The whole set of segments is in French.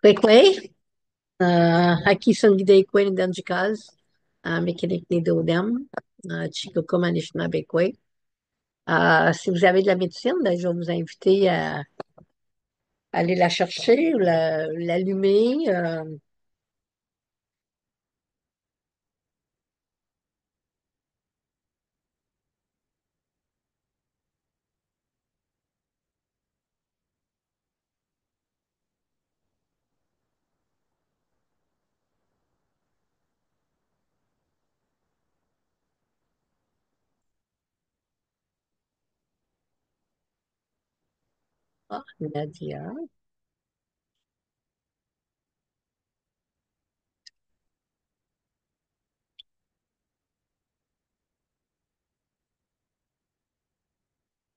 Quickly, aqui são Gideikwei dentro de casa, a mécanique d'Odem, Chikokum Anishinaabekwei. Si vous avez de la médecine, ben, je vais vous inviter à aller la chercher ou l'allumer. Nadia.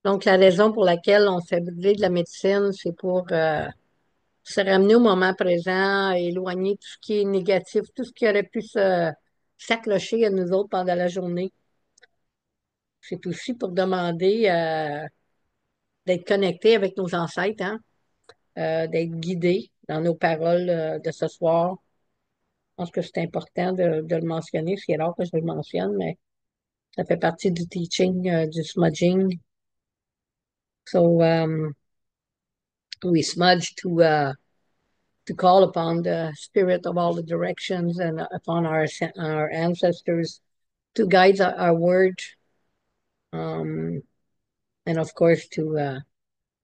Donc, la raison pour laquelle on fait brûler de la médecine, c'est pour se ramener au moment présent, éloigner tout ce qui est négatif, tout ce qui aurait pu s'accrocher à nous autres pendant la journée. C'est aussi pour demander d'être connecté avec nos ancêtres, hein, d'être guidé dans nos paroles de ce soir. Je pense que c'est important de le mentionner. C'est rare que je le mentionne, mais ça fait partie du teaching du smudging. So we smudge to call upon the spirit of all the directions and upon our ancestors to guide our word, um, and of course to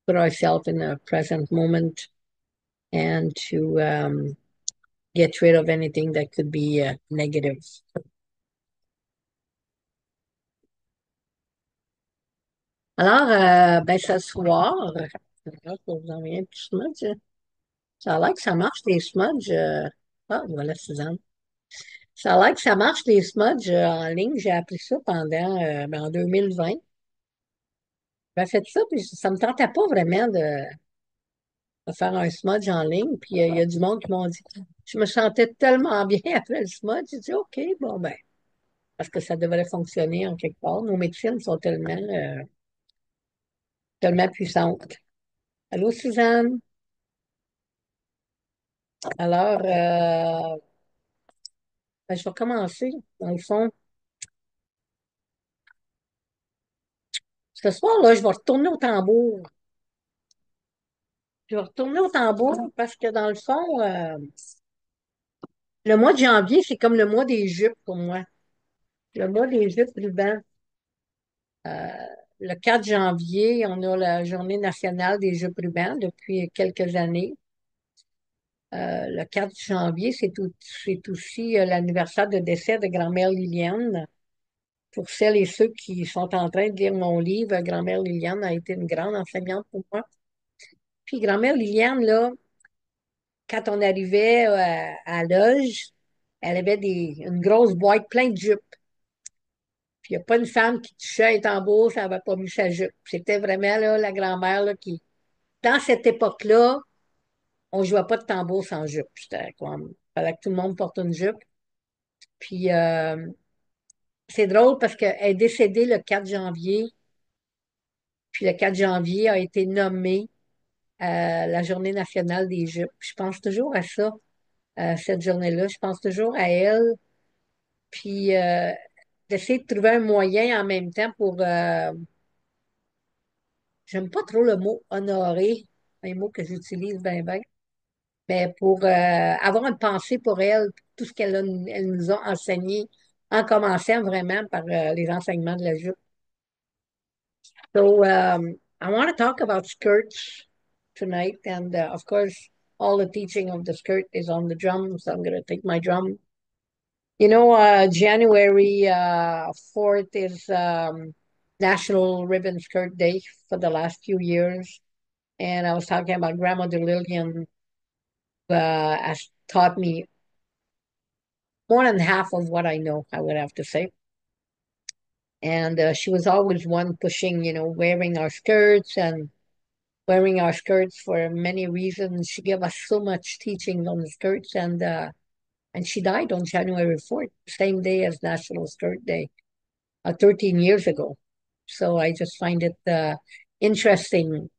put ourselves in the present moment and to get rid of anything that could be negative. Alors, ben, ce soir, je vous envoyer un petit smudge. Ça a l'air que ça marche, les smudges. Ah, voilà, Suzanne. Ça a l'air que ça marche, les smudges en ligne. J'ai appris ça pendant, ben, en 2020. J'ai fait ça, puis ça me tentait pas vraiment de faire un smudge en ligne. Puis il y a du monde qui m'ont dit, je me sentais tellement bien après le smudge. J'ai dit, OK, bon, ben, parce que ça devrait fonctionner en quelque part. Nos médecines sont tellement puissantes. Allô, Suzanne? Alors, ben, je vais commencer. Dans le fond, ce soir-là, je vais retourner au tambour. Je vais retourner au tambour parce que dans le fond, le mois de janvier, c'est comme le mois des jupes pour moi. Le mois des jupes ruban. Euh, le 4 janvier, on a la Journée nationale des jupes rubans depuis quelques années. Le 4 janvier, c'est aussi l'anniversaire de décès de grand-mère Liliane. Pour celles et ceux qui sont en train de lire mon livre, grand-mère Liliane a été une grande enseignante pour moi. Puis grand-mère Liliane, là, quand on arrivait à la loge, elle avait une grosse boîte pleine de jupes. Puis il n'y a pas une femme qui touchait un tambour, ça n'avait pas mis sa jupe. C'était vraiment là, la grand-mère là, qui, dans cette époque-là, on ne jouait pas de tambour sans jupe. C'était comme, il fallait que tout le monde porte une jupe. Puis c'est drôle parce qu'elle est décédée le 4 janvier, puis le 4 janvier a été nommé la Journée nationale des jupes. Je pense toujours à ça, cette journée-là. Je pense toujours à elle. Puis d'essayer de trouver un moyen en même temps pour, j'aime pas trop le mot honorer, un mot que j'utilise bien, bien, mais pour avoir une pensée pour elle, pour tout ce elle nous a enseigné, en commençant vraiment par les enseignements de la jupe. So, I want to talk about skirts tonight, and of course, all the teaching of the skirt is on the drum, so I'm going to take my drum. January 4th is National Ribbon Skirt Day for the last few years. And I was talking about Grandmother Lillian, has taught me more than half of what I know, I would have to say. And she was always one pushing, wearing our skirts and wearing our skirts for many reasons. She gave us so much teaching on the skirts, and she died on January 4th, same day as National Skirt Day, 13 years ago. So I just find it interesting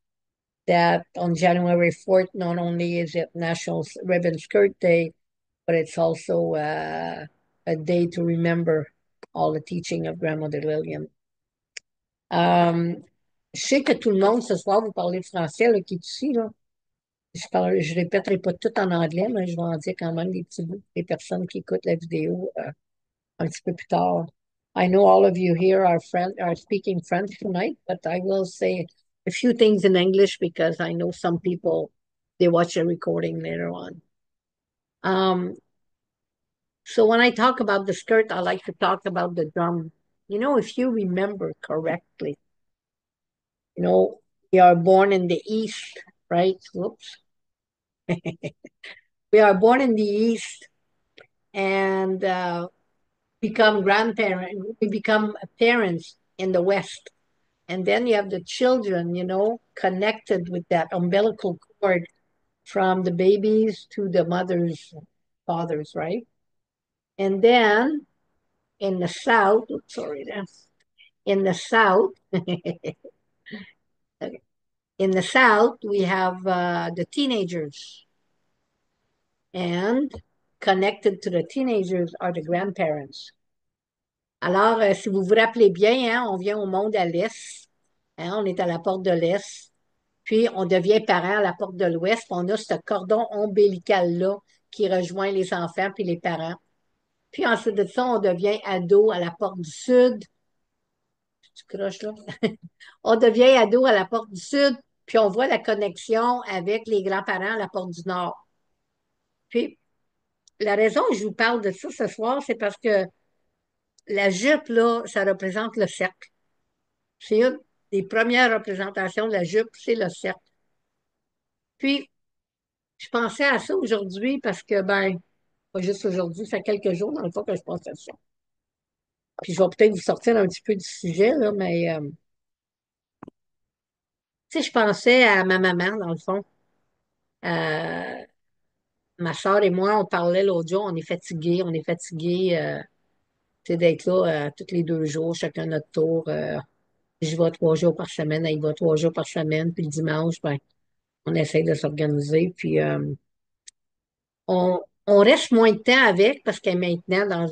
that on January 4th, not only is it National Ribbon Skirt Day, but it's also a day to remember all the teaching of Grandmother Lillian. Euh, je sais que tout le monde ce soir, vous parlez français, là, qui est ici, là. Je répéterai pas tout en anglais, mais je vais en dire quand même des petits bouts pour les personnes qui écoutent la vidéo un petit peu plus tard. I know all of you here are speaking French tonight, but I will say a few things in English because I know some people they watch the recording later on. Um, so when I talk about the skirt, I like to talk about the drum. You know, if you remember correctly, you know, we are born in the East, right? Whoops. We are born in the East and become grandparents, we become parents in the West. And then you have the children, you know, connected with that umbilical cord from the babies to the mothers, fathers, right? And then in the South, oops, sorry, in the South, in the South, we have the teenagers, and connected to the teenagers are the grandparents. Alors, si vous vous rappelez bien, hein, on vient au monde à l'Est, hein, on est à la porte de l'Est, puis on devient parent à la porte de l'Ouest, puis on a ce cordon ombilical-là qui rejoint les enfants puis les parents. Puis ensuite de ça, on devient ado à la porte du Sud. Tu croches là? On devient ado à la porte du Sud, puis on voit la connexion avec les grands-parents à la porte du Nord. Puis la raison que je vous parle de ça ce soir, c'est parce que la jupe, là, ça représente le cercle. C'est une des premières représentations de la jupe, c'est le cercle. Puis, je pensais à ça aujourd'hui parce que, ben, pas juste aujourd'hui, ça fait quelques jours dans le fond que je pensais à ça. Puis, je vais peut-être vous sortir un petit peu du sujet, là, mais, tu sais, je pensais à ma maman, dans le fond. Euh, Ma soeur et moi, on parlait l'autre jour, on est fatigués, tu sais, d'être là tous les 2 jours, chacun notre tour. Je vais 3 jours par semaine, elle y va 3 jours par semaine, puis le dimanche, ben, on essaie de s'organiser, puis on reste moins de temps avec parce qu'elle est maintenant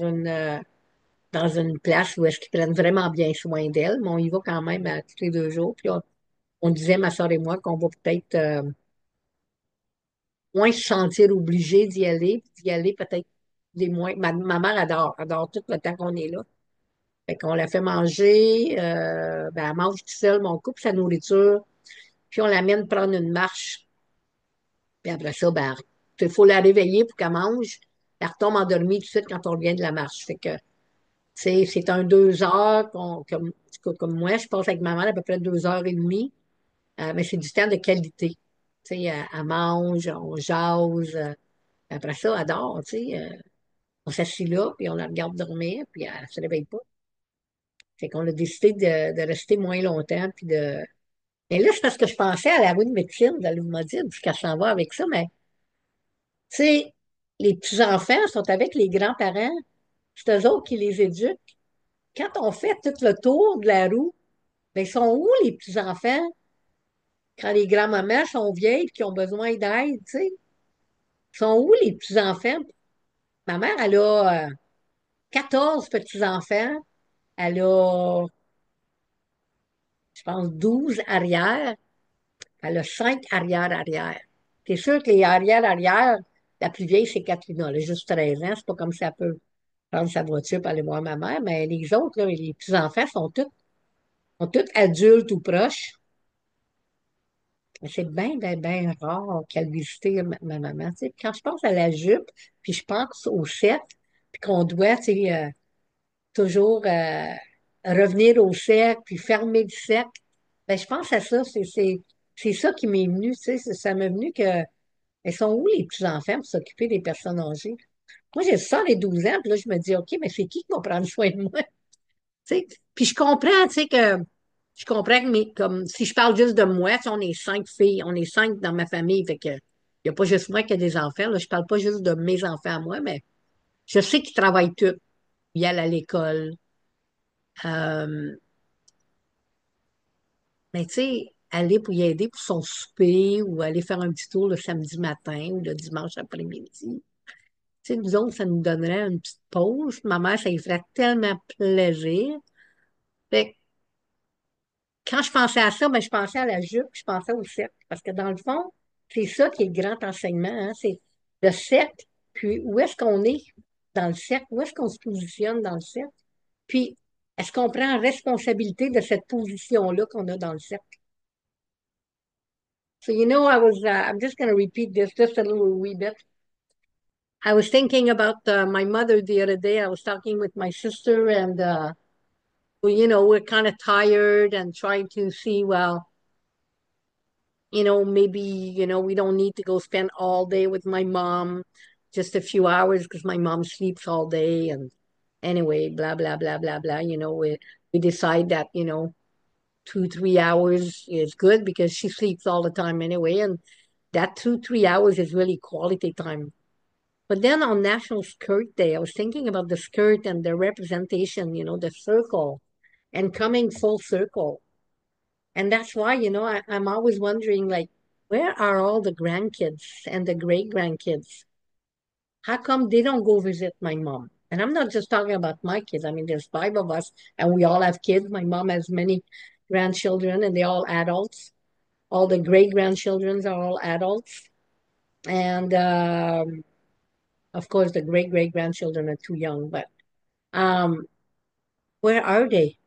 dans une place où est-ce qu'ils prennent vraiment bien soin d'elle, mais on y va quand même à tous les 2 jours. Puis on disait, ma soeur et moi, qu'on va peut-être moins se sentir obligé d'y aller peut-être des moins. Ma mère adore tout le temps qu'on est là. Fait qu'on la fait manger, ben, elle mange tout seul, mais on coupe sa nourriture, puis on l'amène prendre une marche. Puis après ça, ben, il faut la réveiller pour qu'elle mange. Elle retombe endormie tout de suite quand on revient de la marche. Fait que, c'est un 2 heures, comme, en tout cas, comme moi, je passe avec ma mère à peu près 2 heures et demie, mais c'est du temps de qualité. Tu sais, elle mange, on jase, après ça, elle dort, tu sais. On s'assit là, puis on la regarde dormir, puis elle se réveille pas. Fait qu'on a décidé de rester moins longtemps, puis de... Mais là, c'est parce que je pensais à la rue de médecine, de l'Oumodide, puis qu'elle s'en va avec ça, mais, tu sais, les petits-enfants sont avec les grands-parents, c'est eux autres qui les éduquent. Quand on fait tout le tour de la roue, ben, ils sont où les petits-enfants? Quand les grands-mamans sont vieilles et qui ont besoin d'aide, tu sais? Ils sont où les petits-enfants? Ma mère, elle a 14 petits-enfants. Elle a, je pense, 12 arrières. Elle a 5 arrière-arrière. C'est sûr que les arrière-arrière, la plus vieille, c'est Katrina. Elle a juste 13 ans. C'est pas comme si elle peut prendre sa voiture pour aller voir ma mère. Mais les autres, là, les petits-enfants sont tous adultes ou proches. C'est bien, bien, bien rare qu'elle visite ma maman. Tu sais, quand je pense à la jupe, puis je pense au cercle, puis qu'on doit, tu sais, toujours revenir au cercle, puis fermer le cercle, ben, je pense à ça. C'est ça qui m'est venu, tu sais. Ça m'est venu que, elles sont où les petits-enfants pour s'occuper des personnes âgées? Moi, j'ai ça les 12 ans, puis là, je me dis, OK, mais c'est qui va prendre soin de moi? Tu sais, puis je comprends que comme si je parle juste de moi, tu sais, on est 5 filles, on est 5 dans ma famille, fait que il n'y a pas juste moi qui a des enfants, là, je parle pas juste de mes enfants à moi, mais je sais qu'ils travaillent tous. Ils allent à l'école. Euh, mais tu sais, aller pour y aider pour son souper ou aller faire un petit tour le samedi matin ou le dimanche après-midi. Tu sais, nous autres, ça nous donnerait une petite pause. Ma mère, ça lui ferait tellement plaisir. Fait que quand je pensais à ça, ben, je pensais à la jupe, je pensais au cercle. Parce que dans le fond, c'est ça qui est le grand enseignement, hein, c'est le cercle, puis où est-ce qu'on est dans le cercle, où est-ce qu'on se positionne dans le cercle, puis est-ce qu'on prend responsabilité de cette position-là qu'on a dans le cercle. So, I'm just going to repeat this just a little wee bit. I was thinking about my mother the other day. I was talking with my sister, and we're kind of tired and trying to see, well, maybe, we don't need to go spend all day with my mom, just a few hours because my mom sleeps all day. And anyway, blah, blah, blah, blah, blah. We decide that, 2, 3 hours is good because she sleeps all the time anyway. And that 2, 3 hours is really quality time. But then on National Skirt Day, I was thinking about the skirt and the representation, the circle and coming full circle. And that's why, I'm always wondering, like, where are all the grandkids and the great grandkids? How come they don't go visit my mom? And I'm not just talking about my kids. I mean, there's five of us and we all have kids. My mom has many grandchildren and they're all adults. All the great grandchildren are all adults. And of course, the great great grandchildren are too young, but um, where are they?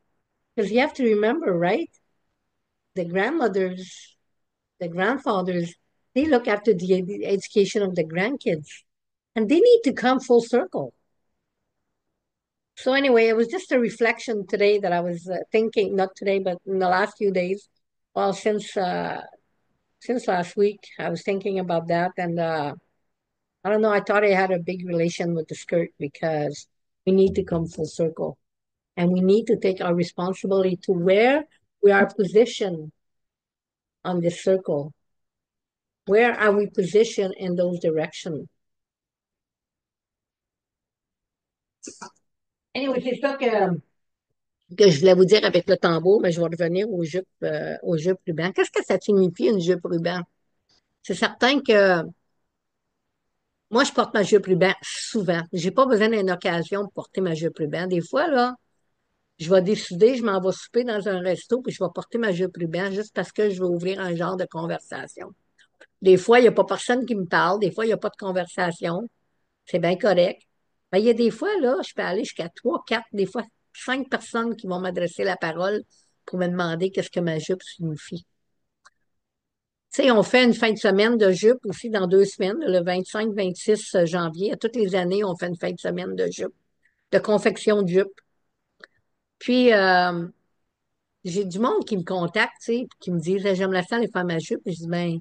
Because you have to remember, right? The grandmothers, the grandfathers, they look after the education of the grandkids, and they need to come full circle. So anyway, it was just a reflection today that I was thinking, not today, but in the last few days. Well, since last week, I was thinking about that, and I don't know. I thought I had a big relation with the skirt because we need to come full circle. And we need to take our responsibility to where we are positioned on this circle. Where are we positioned in those directions? Anyway, c'est ça que je voulais vous dire avec le tambour, mais je vais revenir aux jupes ruban. Qu'est-ce que ça signifie une jupe ruban? C'est certain que moi, je porte ma jupe ruban souvent. J'ai pas besoin d'une occasion de porter ma jupe ruban. Des fois, là, je vais décider, je m'en vais souper dans un resto, puis je vais porter ma jupe ruban juste parce que je vais ouvrir un genre de conversation. Des fois, il n'y a pas personne qui me parle. Des fois, il n'y a pas de conversation. C'est bien correct. Mais il y a des fois, là, je peux aller jusqu'à 3, 4, des fois 5 personnes qui vont m'adresser la parole pour me demander qu'est-ce que ma jupe signifie. Tu sais, on fait une fin de semaine de jupe aussi dans 2 semaines, le 25, 26 janvier. À toutes les années, on fait une fin de semaine de jupe, de confection de jupe. Puis, j'ai du monde qui me contacte, tu sais, puis qui me dit, j'aimerais ça aller faire ma jupe. Puis je dis, ben,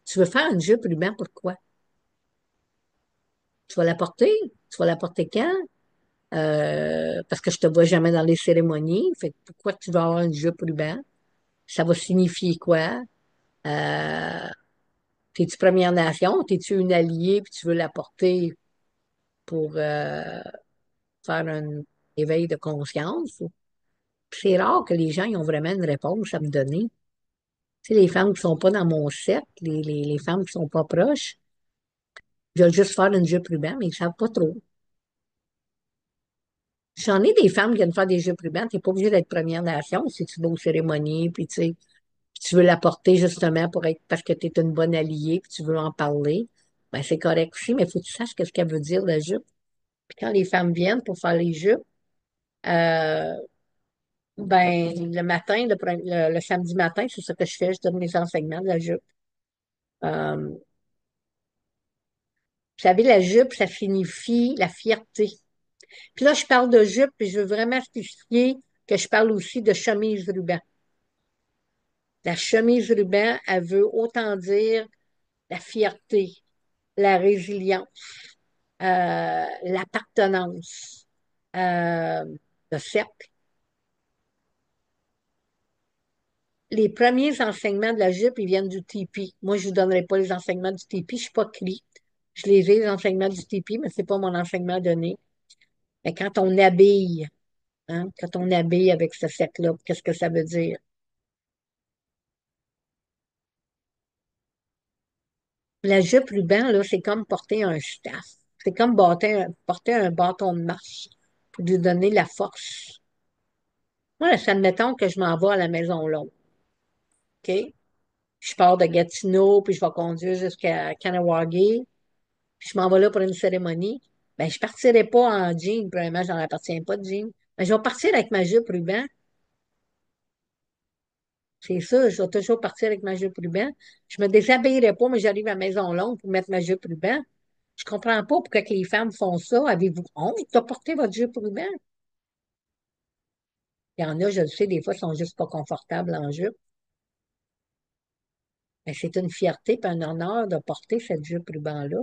tu veux faire une jupe ruban, pourquoi? Tu vas la porter? Tu vas la porter quand? Parce que je te vois jamais dans les cérémonies. Fait que pourquoi tu vas avoir une jupe ruban? Ça va signifier quoi? Euh, T'es-tu Première Nation? T'es-tu une alliée puis tu veux la porter pour faire un éveil de conscience? Puis c'est rare que les gens ils ont vraiment une réponse à me donner. Tu sais, les femmes qui sont pas dans mon cercle, les femmes qui sont pas proches, ils veulent juste faire une jupe ruban, mais ils savent pas trop. J'en ai des femmes qui viennent faire des jupes ruban. T'es pas obligé d'être Première Nation si tu vas aux cérémonies, puis tu sais, puis tu veux la porter justement pour être parce que tu es une bonne alliée, puis tu veux en parler. Ben, c'est correct aussi, mais il faut que tu saches qu'est-ce qu'elle veut dire, la jupe. Puis quand les femmes viennent pour faire les jupes, euh, ben, le matin, le samedi matin, c'est ce que je fais, je donne mes enseignements de la jupe. Vous savez, la jupe, ça signifie la fierté. Puis là, je parle de jupe, puis je veux vraiment spécifier que je parle aussi de chemise ruban. La chemise ruban, elle veut autant dire la fierté, la résilience, l'appartenance, euh, le cercle. Les premiers enseignements de la jupe, ils viennent du tipi. Moi, je ne vous donnerai pas les enseignements du tipi, je ne suis pas cri. Je les ai, les enseignements du tipi, mais ce n'est pas mon enseignement donné. Mais quand on habille, hein, quand on habille avec ce cercle-là, qu'est-ce que ça veut dire? La jupe ruban, là, c'est comme porter un staff. C'est comme porter un bâton de marche pour lui donner la force. Moi, là, admettons que je m'en vais à la Maison Longue, OK? Je pars de Gatineau, puis je vais conduire jusqu'à Kanawagé, puis je m'en vais là pour une cérémonie. Ben, je partirai pas en jean, premièrement, j'en appartiens pas de jean. Mais je vais partir avec ma jupe ruban. C'est ça, je vais toujours partir avec ma jupe ruban. Je me déshabillerai pas, mais j'arrive à la Maison Longue pour mettre ma jupe ruban. Je comprends pas pourquoi que les femmes font ça. Avez-vous honte de porter votre jupe ruban? Il y en a, je le sais, des fois, sont juste pas confortables en jupe. Mais c'est une fierté et un honneur de porter cette jupe ruban-là.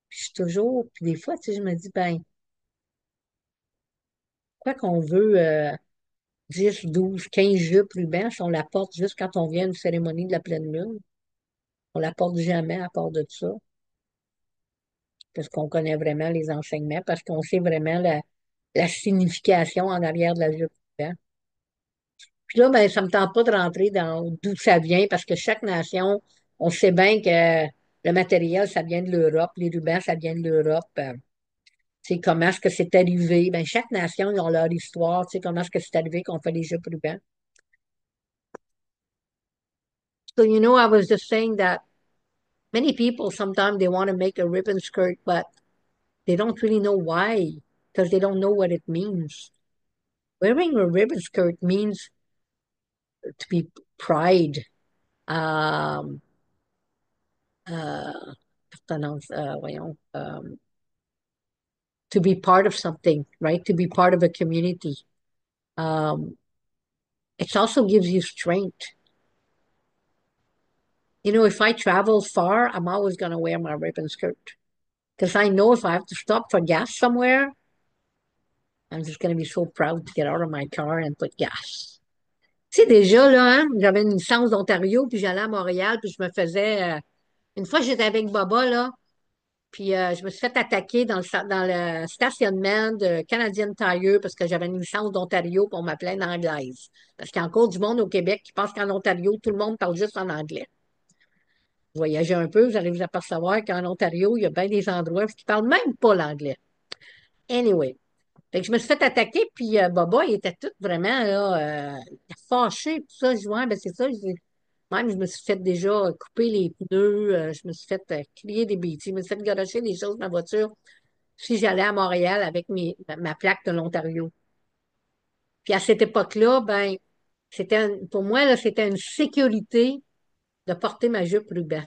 Puis je suis toujours, puis des fois, tu sais, je me dis, ben, quoi qu'on veut 10, 12, 15 jupes rubans, si on la porte juste quand on vient à une cérémonie de la pleine lune, on la porte jamais à part de ça, parce qu'on connaît vraiment les enseignements, parce qu'on sait vraiment la signification en arrière de la jupe ruban. Puis là, ben, ça me tente pas de rentrer dans d'où ça vient, parce que chaque nation, on sait bien que le matériel, ça vient de l'Europe, les rubans, ça vient de l'Europe. Tu sais, comment est-ce que c'est arrivé? Ben, chaque nation, ils ont leur histoire. Tu sais, comment est-ce que c'est arrivé qu'on fait les jupes rubans? So, I was just saying that many people sometimes they want to make a ribbon skirt, but they don't really know why, because they don't know what it means. Wearing a ribbon skirt means to be pride. Um, uh, voyons, to be part of something, right? To be part of a community. Um, it also gives you strength. If I travel far, I'm always going to wear my ribbon skirt because I know if I have to stop for gas somewhere, I'm just going to be so proud to get out of my car and put gas. Tu sais, déjà, là, hein, j'avais une licence d'Ontario, puis j'allais à Montréal, puis je me faisais... une fois, j'étais avec Baba, là, puis je me suis fait attaquer dans le stationnement de Canadian Tire parce que j'avais une licence d'Ontario, puis on m'appelait une anglaise. Parce qu'il y a encore du monde au Québec qui pense qu'en Ontario, tout le monde parle juste en anglais. Voyager un peu, vous allez vous apercevoir qu'en Ontario, il y a bien des endroits où ils ne parlent même pas l'anglais. Anyway. Fait que je me suis fait attaquer, puis Baba, il était tout vraiment là, il était fâché, tout ça. Je dis, ouais, ben c'est ça. Même, je me suis fait déjà couper les pneus, je me suis fait crier des bêtises, je me suis fait garocher des choses de ma voiture si j'allais à Montréal avec ma plaque de l'Ontario. Puis à cette époque-là, ben, pour moi, là, c'était une sécurité de porter ma jupe ruban.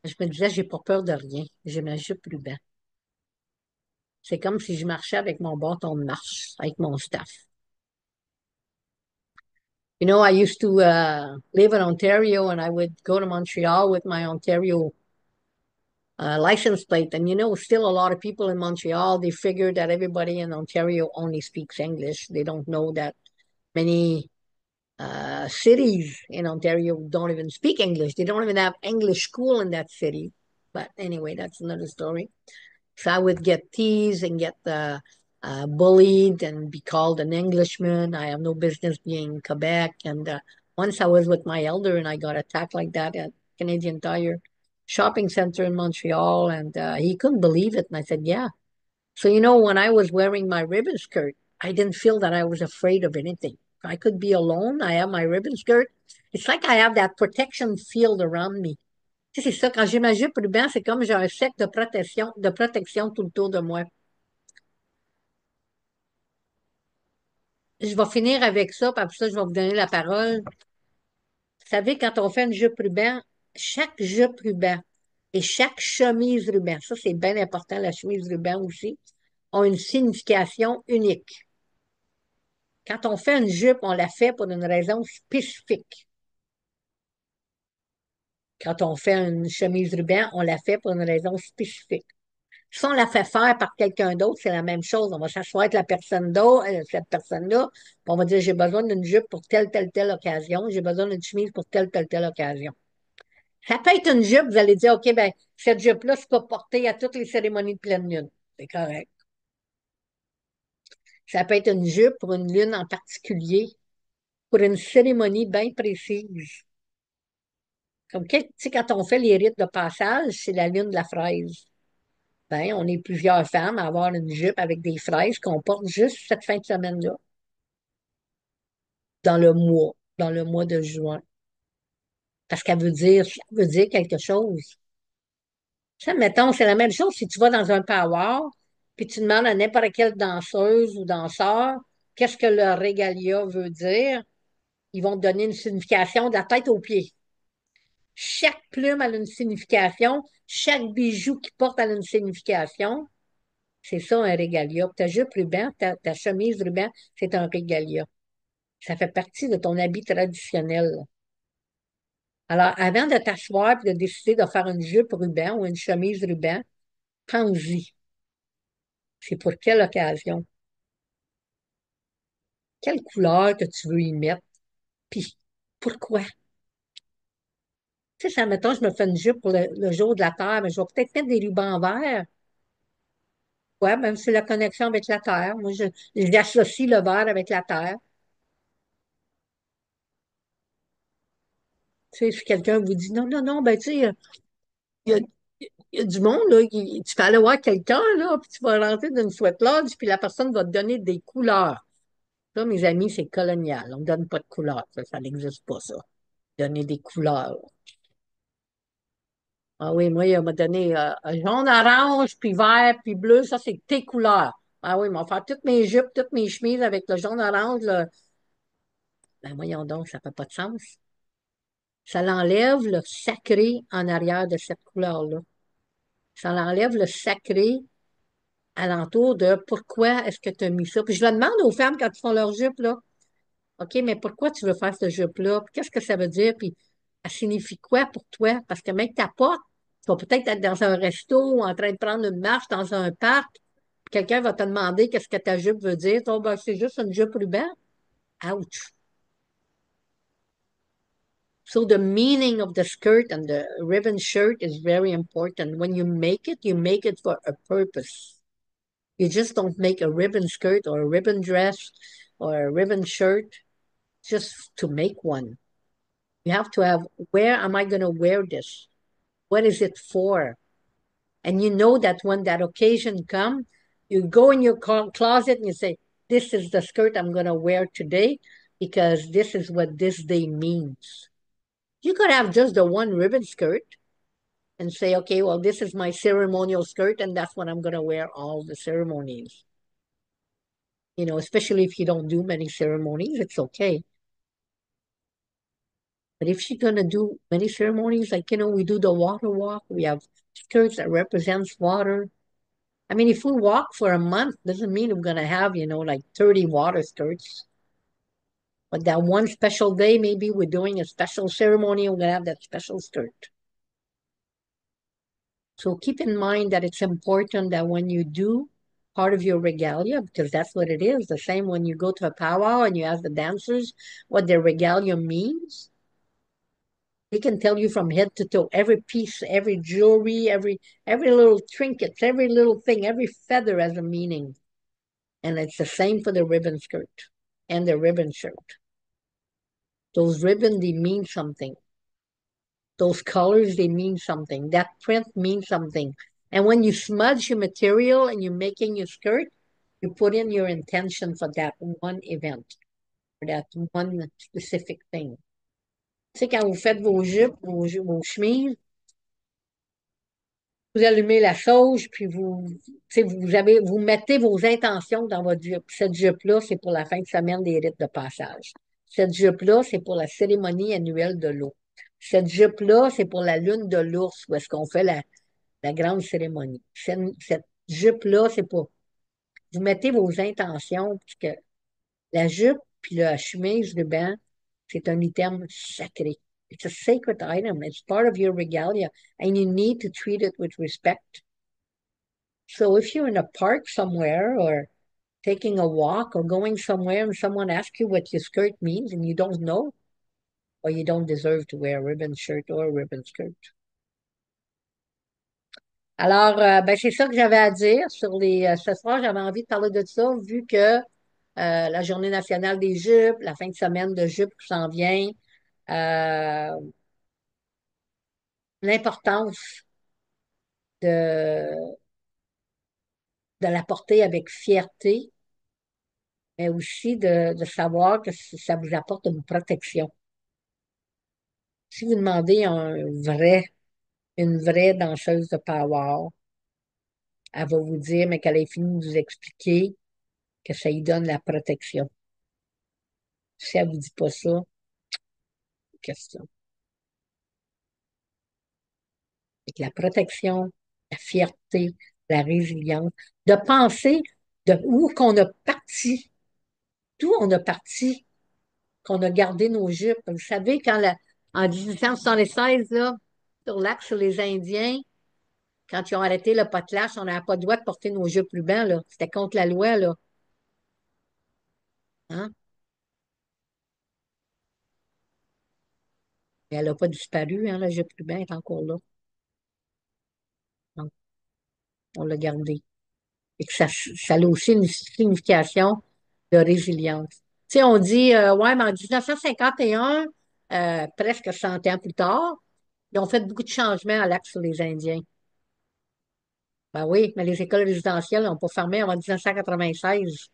Je me disais, j'ai pas peur de rien. J'ai ma jupe ruban. C'est comme si je marchais avec mon bâton de marche, avec mon staff. I used to live in Ontario and I would go to Montreal with my Ontario license plate. And still a lot of people in Montreal, they figure that everybody in Ontario only speaks English. They don't know that many cities in Ontario don't even speak English. They don't even have English school in that city. But anyway, that's another story. So I would get teased and get bullied and be called an Englishman. I have no business being in Quebec. And once I was with my elder and I got attacked like that at Canadian Tire shopping center in Montreal, and he couldn't believe it. And I said, yeah. So, when I was wearing my ribbon skirt, I didn't feel that I was afraid of anything. I could be alone. I have my ribbon skirt. It's like I have that protection field around me. Tu sais, c'est ça, quand j'ai ma jupe ruban, c'est comme j'ai un cercle de protection tout autour de moi. Je vais finir avec ça, puis après ça, je vais vous donner la parole. Vous savez, quand on fait une jupe ruban, chaque jupe ruban et chaque chemise ruban, ça c'est bien important, la chemise ruban aussi, ont une signification unique. Quand on fait une jupe, on la fait pour une raison spécifique. Quand on fait une chemise ruban, on la fait pour une raison spécifique. Si on la fait faire par quelqu'un d'autre, c'est la même chose. On va s'asseoir avec la personne d'autre, cette personne-là, puis on va dire, j'ai besoin d'une jupe pour telle, telle, telle occasion, j'ai besoin d'une chemise pour telle, telle, telle occasion. Ça peut être une jupe, vous allez dire, OK, ben, cette jupe-là, c'est pas portée à toutes les cérémonies de pleine lune. C'est correct. Ça peut être une jupe pour une lune en particulier, pour une cérémonie bien précise. Comme tu sais, quand on fait les rites de passage, c'est la lune de la fraise. Ben, on est plusieurs femmes à avoir une jupe avec des fraises qu'on porte juste cette fin de semaine-là, dans le mois de juin. Parce ça veut dire quelque chose. Ça, mettons, c'est la même chose si tu vas dans un power, puis tu demandes à n'importe quelle danseuse ou danseur qu'est-ce que leur régalia veut dire. Ils vont te donner une signification de la tête aux pieds. Chaque plume a une signification, chaque bijou qu'ils portent a une signification. C'est ça un régalia. Ta jupe ruban, ta chemise ruban, c'est un régalia. Ça fait partie de ton habit traditionnel. Alors, avant de t'asseoir et de décider de faire une jupe ruban ou une chemise ruban, pense-y. C'est pour quelle occasion? Quelle couleur que tu veux y mettre? Puis, pourquoi? Tu sais, ça, mettons, je me fais une jupe pour le jour de la Terre, mais je vais peut-être mettre des rubans verts. Ouais, même c'est la connexion avec la Terre. Moi, j'associe le vert avec la Terre. Tu sais, si quelqu'un vous dit non, non, non, ben, tu sais, il y a, il y a du monde, là, tu peux aller voir quelqu'un, là, puis tu vas rentrer dans une sweat lodge, puis la personne va te donner des couleurs. Ça, mes amis, c'est colonial. On ne donne pas de couleurs. Ça n'existe pas, ça. Donner des couleurs. Ah oui, moi, il m'a donné jaune, orange, puis vert, puis bleu. Ça, c'est tes couleurs. Ah oui, ils m'ont fait toutes mes jupes, toutes mes chemises avec le jaune, orange. Là. Ben voyons donc, ça fait pas de sens. Ça l'enlève le sacré en arrière de cette couleur-là. Ça l'enlève le sacré alentour de pourquoi est-ce que tu as mis ça. Puis je le demande aux femmes quand ils font leur jupe, là. OK, mais pourquoi tu veux faire cette jupe-là? Puis qu'est-ce que ça veut dire? Puis elle signifie quoi pour toi? Parce que même ta porte, tu vas peut-être être dans un resto ou en train de prendre une marche dans un parc. Puis quelqu'un va te demander qu'est-ce que ta jupe veut dire. Toi, ben, c'est juste une jupe ruban. Ouch. So the meaning of the skirt and the ribbon shirt is very important. When you make it for a purpose. You just don't make a ribbon skirt or a ribbon dress or a ribbon shirt just to make one. You have to have, where am I going to wear this? What is it for? And you know that when that occasion comes, you go in your closet and you say, this is the skirt I'm going to wear today because this is what this day means. You could have just the one ribbon skirt and say, okay, well, this is my ceremonial skirt and that's what I'm going to wear all the ceremonies. You know, especially if you don't do many ceremonies, it's okay. But if you're gonna do many ceremonies, like we do the water walk, we have skirts that represents water. I mean, if we walk for a month, doesn't mean we're gonna have, like 30 water skirts. But that one special day, maybe we're doing a special ceremony, we're gonna have that special skirt. So keep in mind that it's important that when you do part of your regalia, because that's what it is, the same when you go to a powwow and you ask the dancers what their regalia means. He can tell you from head to toe, every piece, every jewelry, every little trinket, every little thing, every feather has a meaning. And it's the same for the ribbon skirt and the ribbon shirt. Those ribbons, they mean something. Those colors, they mean something. That print means something. And when you smudge your material and you're making your skirt, you put in your intention for that one event, for that one specific thing. Tu sais, quand vous faites vos jupes, vos chemises, vous allumez la sauge, puis tu sais, vous mettez vos intentions dans votre jupe. Cette jupe-là, c'est pour la fin de semaine des rites de passage. Cette jupe-là, c'est pour la cérémonie annuelle de l'eau. Cette jupe-là, c'est pour la lune de l'ours, où est-ce qu'on fait la grande cérémonie. Cette jupe-là, c'est pour, vous mettez vos intentions, parce que la jupe, puis la chemise ruban, c'est un item sacré. It's a sacred item. It's part of your regalia, and you need to treat it with respect. So if you're in a park somewhere or taking a walk or going somewhere and someone asks you what your skirt means and you don't know, or you don't deserve to wear a ribbon shirt or a ribbon skirt. Alors, ben, c'est ça que j'avais à dire sur ce soir, j'avais envie de parler de ça, vu que la Journée nationale des jupes, la fin de semaine de jupes qui s'en vient. l'importance de, de la porter avec fierté, mais aussi de savoir que ça vous apporte une protection. Si vous demandez une vraie danseuse de power, elle va vous dire, mais qu'elle ait fini de vous expliquer que ça lui donne la protection. Si elle vous dit pas ça, question. Avec la protection, la fierté, la résilience, de penser de où qu'on a parti, d'où on a parti, qu'on a gardé nos jupes. Vous savez, en 1876, là, sur l'axe sur les Indiens, quand ils ont arrêté le potlatch, on n'avait pas le droit de porter nos jupes rubans, là. C'était contre la loi, là. Hein? Et elle n'a pas disparu, hein, la jupe ruban est encore là. Donc, on l'a gardée. Et que ça a aussi une signification de résilience. Tu sais, on dit, ouais, mais en 1951, presque 100 ans plus tard, ils ont fait beaucoup de changements à l'axe sur les Indiens. Ben oui, mais les écoles résidentielles n'ont pas fermé avant 1996.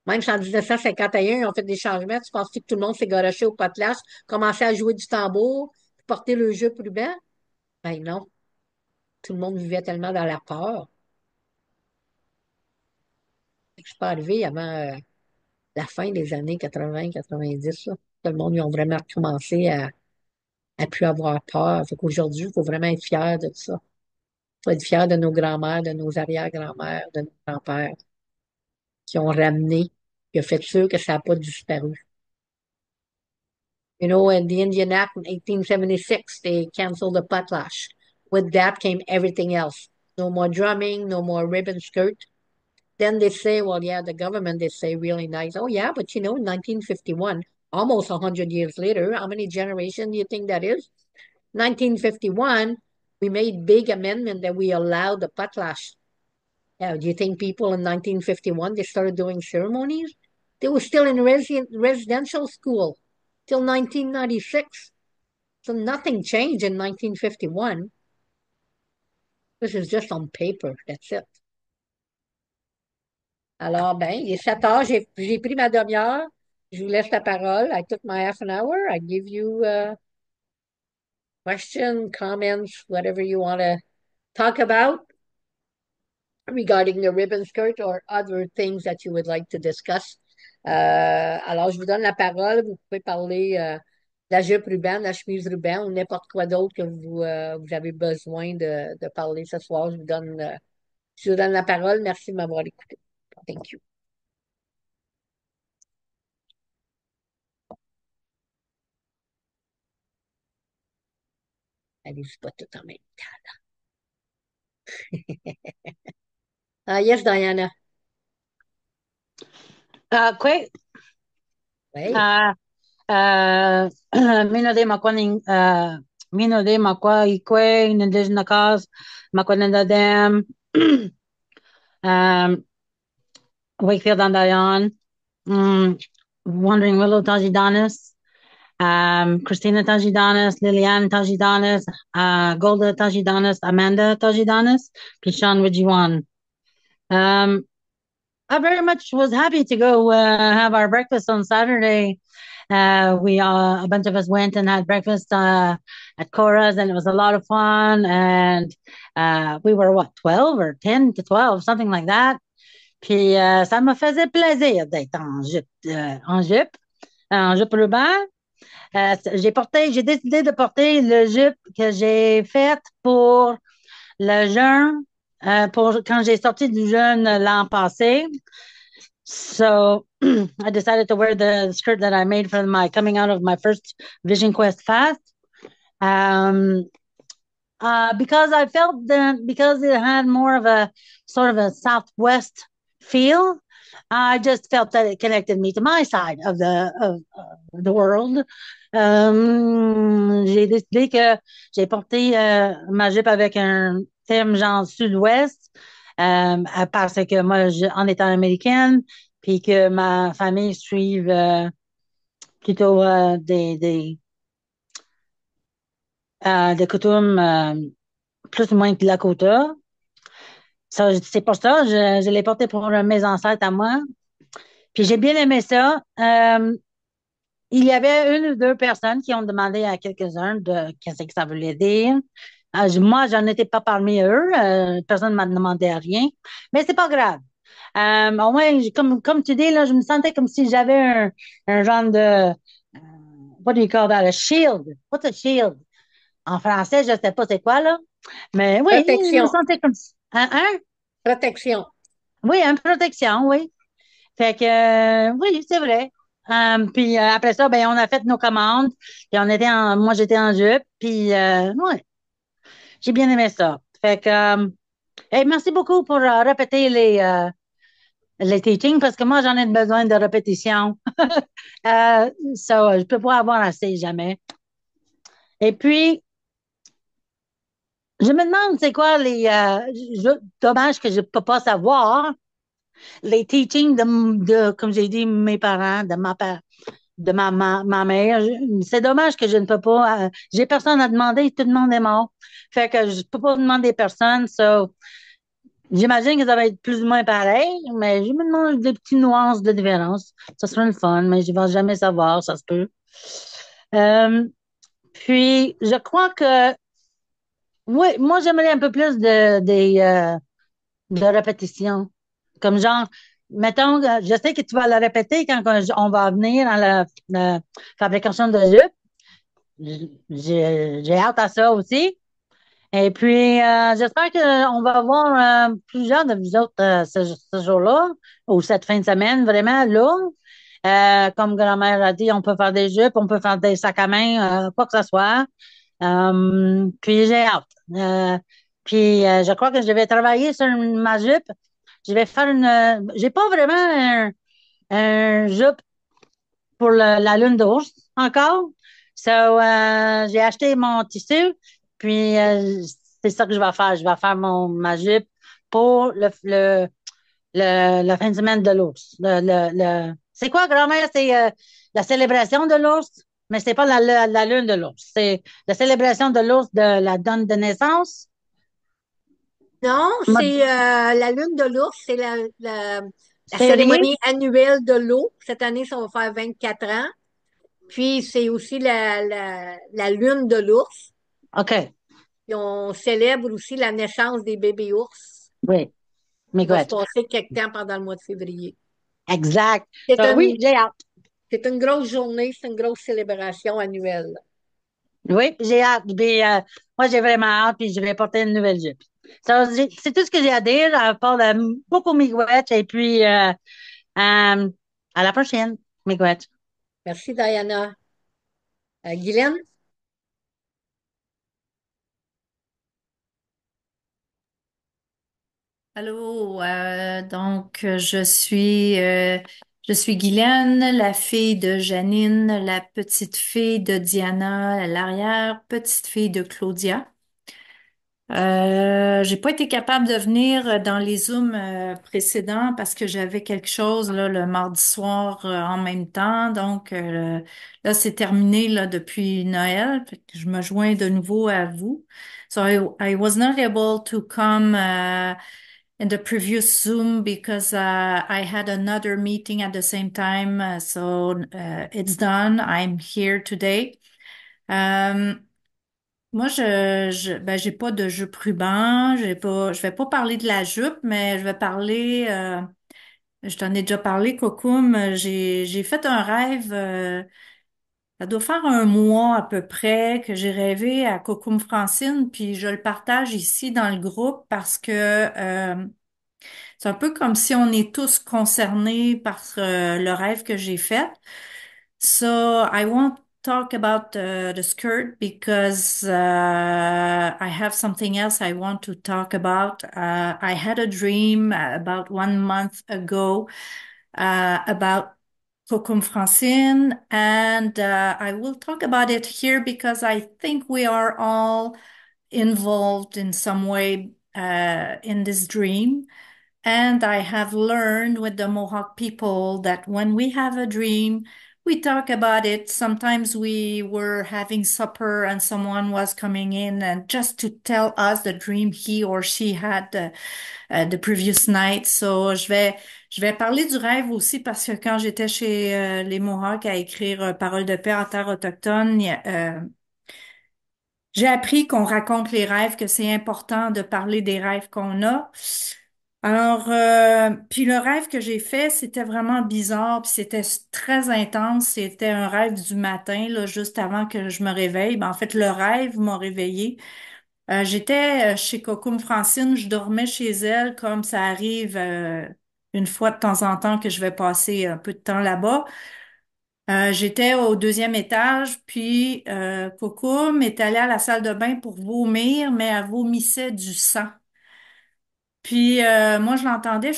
Même si en 1951, ils ont fait des changements, tu penses que tout le monde s'est garoché au potlatch, commençait à jouer du tambour, porter le jeu ruban? Ben non, tout le monde vivait tellement dans la peur. C'est pas arrivé avant la fin des années 80-90, là. Tout le monde, ils ont vraiment commencé à plus avoir peur. Fait qu'aujourd'hui, il faut vraiment être fier de ça. Il faut être fier de nos grands-mères, de nos arrière-grands-mères, de nos grands-pères qui ont ramené, qui ont fait sûr que ça n'a pas disparu. You know, in the Indian Act in 1876, they canceled the potlatch. With that came everything else. No more drumming, no more ribbon skirt. Then they say, well, yeah, the government, they say really nice. Oh, yeah, but you know, in 1951, almost 100 years later, how many generations do you think that is? 1951, we made big amendment that we allowed the potlatch. Do you think people in 1951, they started doing ceremonies? They were still in residential school till 1996. So nothing changed in 1951. This is just on paper. That's it. Alors, ben, il est 7 heures. J'ai pris ma demi-heure. Je vous laisse la parole. I took my half an hour. I give you questions, comments, whatever you want to talk about regarding the ribbon skirt or other things that you would like to discuss. Alors, je vous donne la parole. Vous pouvez parler de la jupe ruban, de la chemise ruban ou n'importe quoi d'autre que vous avez besoin de parler ce soir. Je vous donne la parole. Merci de m'avoir écouté. Thank you. Allez-y pas tout en même temps. Yes, Diana. Quick, Oui. uh, minode makwaning, minode makwa ikwe, nandej nakas, makwanandadam, um, Wakefield and Dion, Wandering Willow Tajidanis, Christina Tajidanis, Liliane Tajidanis, Golda Tajidanis, Amanda Tajidanis, Pishan Wijiwan. I very much was happy to go have our breakfast on Saturday. We A bunch of us went and had breakfast at Cora's, and it was a lot of fun. And we were what, 12 or 10 to 12, something like that. Puis ça me faisait plaisir d'être en jupe ruban. J'ai décidé de porter le jupe que j'ai fait pour le jeûne, pour quand j'ai sorti du jeûne l'an passé. So I decided to wear the skirt that I made for my coming out of my first Vision Quest fast. Um, because I felt that because it had more of a sort of a Southwest feel, I just felt that it connected me to my side of the world. J'ai décidé que j'ai porté ma jupe avec un thème genre sud-ouest parce que moi, en étant américaine, puis que ma famille suive plutôt de coutume plus ou moins que Lakota. Ça, c'est pour ça, je l'ai porté pour mes ancêtres à moi. Puis j'ai bien aimé ça. Il y avait une ou deux personnes qui ont demandé à quelques-uns de qu'est-ce que ça voulait dire. Moi, j'en étais pas parmi eux. Personne ne m'a demandé rien. Mais c'est pas grave. Au moins, comme tu dis, là, je me sentais comme si j'avais un genre de, what do you call that? A shield. What's a shield? En français, je sais pas c'est quoi, là. Mais oui, je me Protection. sentais comme si, Protection. oui, une protection, oui. Fait que, oui, c'est vrai. Puis après ça, ben, on a fait nos commandes. Puis moi, j'étais en jupe. Puis, ouais, j'ai bien aimé ça. Fait que, hey, merci beaucoup pour répéter les teachings parce que moi, j'en ai besoin de répétition. Ça, je peux pas avoir assez jamais. Et puis, je me demande, c'est quoi dommage que je peux pas savoir, les teachings comme j'ai dit, mes parents, de ma mère. C'est dommage que je ne peux pas. J'ai personne à demander, tout le monde est mort. Fait que je peux pas demander personne. So, j'imagine que ça va être plus ou moins pareil, mais je me demande des petites nuances de différence. Ça serait le fun, mais je vais jamais savoir, ça se peut. Euh, puis, je crois que, oui, moi, j'aimerais un peu plus de répétition. Comme genre, mettons, je sais que tu vas le répéter quand on va venir dans la fabrication de jus. J'ai hâte à ça aussi. Et puis, j'espère qu'on va voir plusieurs de vous autres ce jour-là ou cette fin de semaine, vraiment là. Comme grand-mère a dit, on peut faire des jupes, on peut faire des sacs à main, quoi que ce soit. Puis, j'ai hâte. Puis, je crois que je vais travailler sur ma jupe. Je vais faire j'ai pas vraiment un jupe pour la lune d'ours encore. So, j'ai acheté mon tissu, puis c'est ça que je vais faire. Je vais faire ma jupe pour la fin de semaine de l'ours. C'est quoi, grand-mère? C'est la célébration de l'ours, mais c'est pas la lune de l'ours. C'est la célébration de l'ours de la donne de naissance. Non, c'est la lune de l'ours, c'est la Février? cérémonie annuelle de l'eau. Cette année, ça va faire 24 ans. Puis c'est aussi la lune de l'ours. OK. Puis on célèbre aussi la naissance des bébés ours Oui. qui va se Miigwech. passer quelque temps pendant le mois de février. Exact. C'est Oui, une, j'ai hâte. c'est une grosse journée, c'est une grosse célébration annuelle. Oui, j'ai hâte. Puis, moi, j'ai vraiment hâte, puis je vais porter une nouvelle jupe. Ça, c'est tout ce que j'ai à dire, à part beaucoup miigwech, et puis à la prochaine, miigwech. Merci, Diana. Guylaine? Allô, je suis Guylaine, la fille de Janine, la petite fille de Diana, l'arrière petite fille de Claudia. J'ai pas été capable de venir dans les Zooms précédents parce que j'avais quelque chose là, le mardi soir en même temps. Donc là, c'est terminé là, depuis Noël. Fait que je me joins de nouveau à vous. So I was not able to come in the previous Zoom because I had another meeting at the same time. So it's done. I'm here today. Um, Moi, ben, j'ai pas de jupe ruban, je vais pas parler de la jupe, mais je vais parler, je t'en ai déjà parlé, Cocoum, j'ai fait un rêve, ça doit faire un mois à peu près que j'ai rêvé à Cocoum Francine, puis je le partage ici dans le groupe parce que, c'est un peu comme si on est tous concernés par le rêve que j'ai fait. So I won't talk about the skirt because I have something else I want to talk about. I had a dream about 1 month ago about Cocum Francine, and I will talk about it here because I think we are all involved in some way in this dream. And I have learned with the Mohawk people that when we have a dream, we talk about it. Sometimes we were having supper and someone was coming in and just to tell us the dream he or she had the previous night. So je vais parler du rêve aussi parce que quand j'étais chez les Mohawks à écrire Paroles de paix en terre autochtone, j'ai appris qu'on raconte les rêves, que c'est important de parler des rêves qu'on a. Alors, puis le rêve que j'ai fait, c'était vraiment bizarre, puis c'était très intense. C'était un rêve du matin, là, juste avant que je me réveille. Ben, en fait, le rêve m'a réveillée. J'étais chez Cocum Francine, je dormais chez elle, comme ça arrive une fois de temps en temps que je vais passer un peu de temps là-bas. J'étais au deuxième étage, puis Cocum est allée à la salle de bain pour vomir, mais elle vomissait du sang. Puis moi, je l'entendais,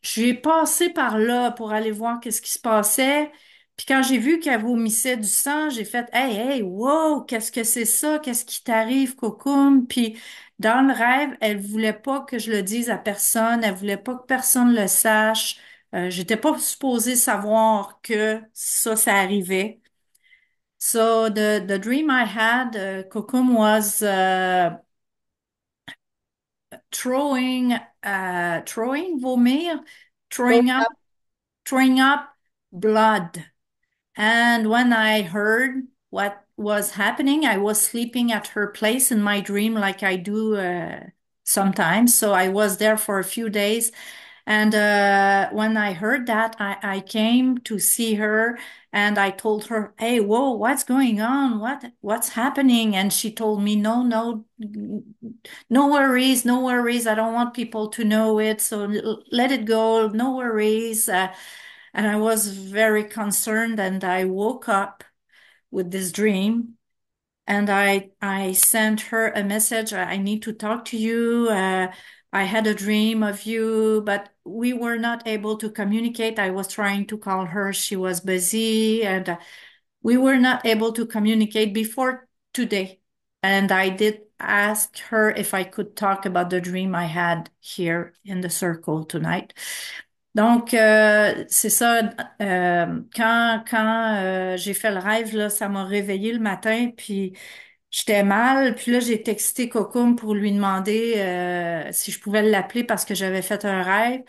j'ai passé par là pour aller voir qu'est-ce qui se passait. Puis quand j'ai vu qu'elle vomissait du sang, j'ai fait Hey, hey, wow, qu'est-ce que c'est ça? Qu'est-ce qui t'arrive, Cocoum? Puis dans le rêve, elle voulait pas que je le dise à personne, elle voulait pas que personne le sache. J'étais pas supposée savoir que ça arrivait. So the dream I had, Cocoum, was throwing vomir, throwing up, throwing up blood. And when I heard what was happening, I was sleeping at her place in my dream, like I do sometimes. So I was there for a few days. And when I heard that, I came to see her and I told her, "Hey, whoa, what's going on? What's happening?" And she told me, "No, no, no worries, no worries. I don't want people to know it, so let it go. No worries." And I was very concerned, and I woke up with this dream. And I sent her a message. I need to talk to you. I had a dream of you, but we were not able to communicate. I was trying to call her. She was busy, and we were not able to communicate before today. And I did ask her if I could talk about the dream I had here in the circle tonight. Donc, c'est ça. Quand j'ai fait le rêve, là, ça m'a réveillée le matin, puis j'étais mal. Puis là, j'ai texté Cocoum pour lui demander si je pouvais l'appeler parce que j'avais fait un rêve.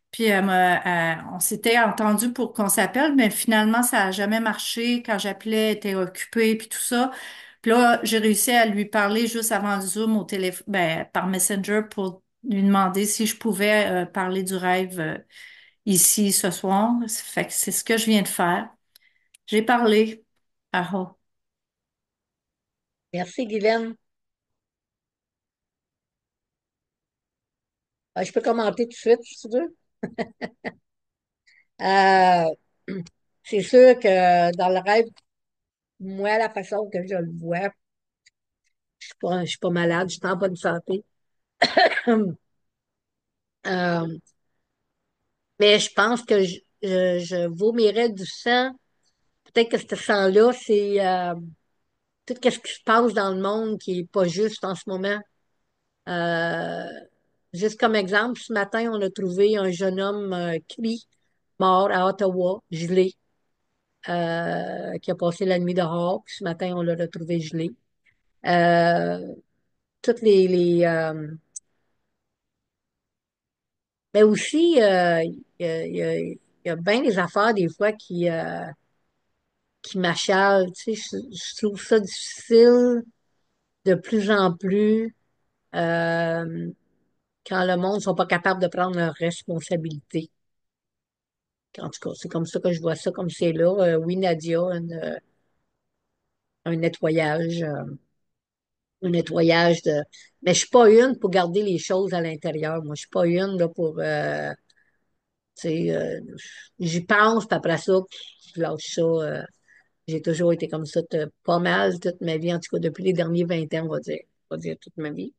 Puis on s'était entendu pour qu'on s'appelle, mais finalement, ça a jamais marché. Quand j'appelais, elle était occupée, puis tout ça. Puis là, j'ai réussi à lui parler juste avant le Zoom au téléphone, ben, par Messenger pour lui demander si je pouvais parler du rêve ici ce soir. Fait que c'est ce que je viens de faire. J'ai parlé. Ah, oh. Merci, Guylaine. Je peux commenter tout de suite, si tu veux. Euh, c'est sûr que dans le rêve, moi, la façon que je le vois, je suis pas malade, je suis en bonne santé. Euh, mais je pense que je vomirais du sang. Peut-être que ce sang-là, c'est tout ce qui se passe dans le monde qui est pas juste en ce moment. Euh, Juste comme exemple, ce matin, on a trouvé un jeune homme cuit, mort à Ottawa, gelé, qui a passé la nuit dehors. Puis ce matin, on l'a retrouvé gelé. Euh, toutes mais aussi, il y a bien des affaires des fois qui m'achalent. Tu sais, je trouve ça difficile de plus en plus euh, quand le monde ne sont pas capables de prendre leurs responsabilités. En tout cas, c'est comme ça que je vois ça, comme c'est là. Oui, Nadia, un nettoyage, un nettoyage de. Mais je suis pas une pour garder les choses à l'intérieur. Moi, je suis pas une là, pour. Tu sais, j'y pense, puis après ça, je lâche ça. J'ai toujours été comme ça, pas mal toute ma vie, en tout cas depuis les derniers 20 ans, on va dire toute ma vie.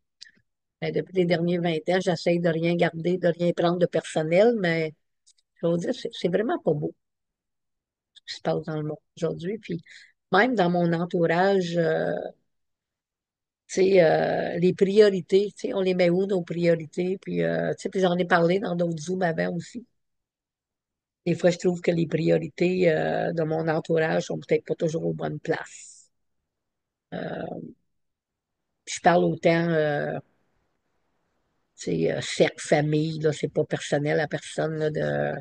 Depuis les derniers 20 ans, j'essaye de rien garder, de rien prendre de personnel, mais je vais vous dire, c'est vraiment pas beau ce qui se passe dans le monde aujourd'hui. Puis même dans mon entourage, tu sais, les priorités, tu sais, on les met où nos priorités? Puis, tu sais, puis j'en ai parlé dans d'autres Zooms avant aussi. Des fois, je trouve que les priorités de mon entourage sont peut-être pas toujours aux bonnes places. Je parle autant, cercle, famille, là, c'est pas personnel à personne, là,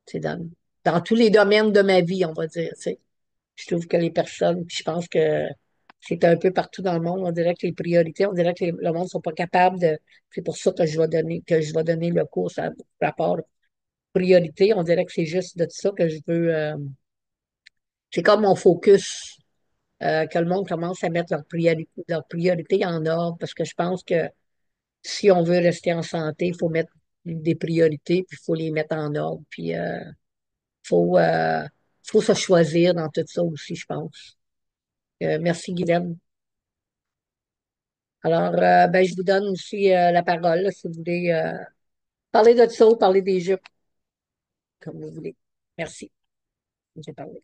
c'est dans tous les domaines de ma vie, on va dire, tu sais. Je trouve que les personnes, puis je pense que c'est un peu partout dans le monde, on dirait que les priorités, on dirait que le monde ne sont pas capables de. C'est pour ça que je vais donner le cours à rapport priorité. On dirait que c'est juste de ça que je veux. C'est comme mon focus, que le monde commence à mettre leurs priorités en ordre, parce que je pense que si on veut rester en santé, il faut mettre des priorités, puis il faut les mettre en ordre, puis faut, euh, faut se choisir dans tout ça aussi, je pense. Merci, Guylaine. Alors, ben, je vous donne aussi la parole, là, si vous voulez parler de ça ou parler des jeux, comme vous voulez. Merci. J'ai parlé.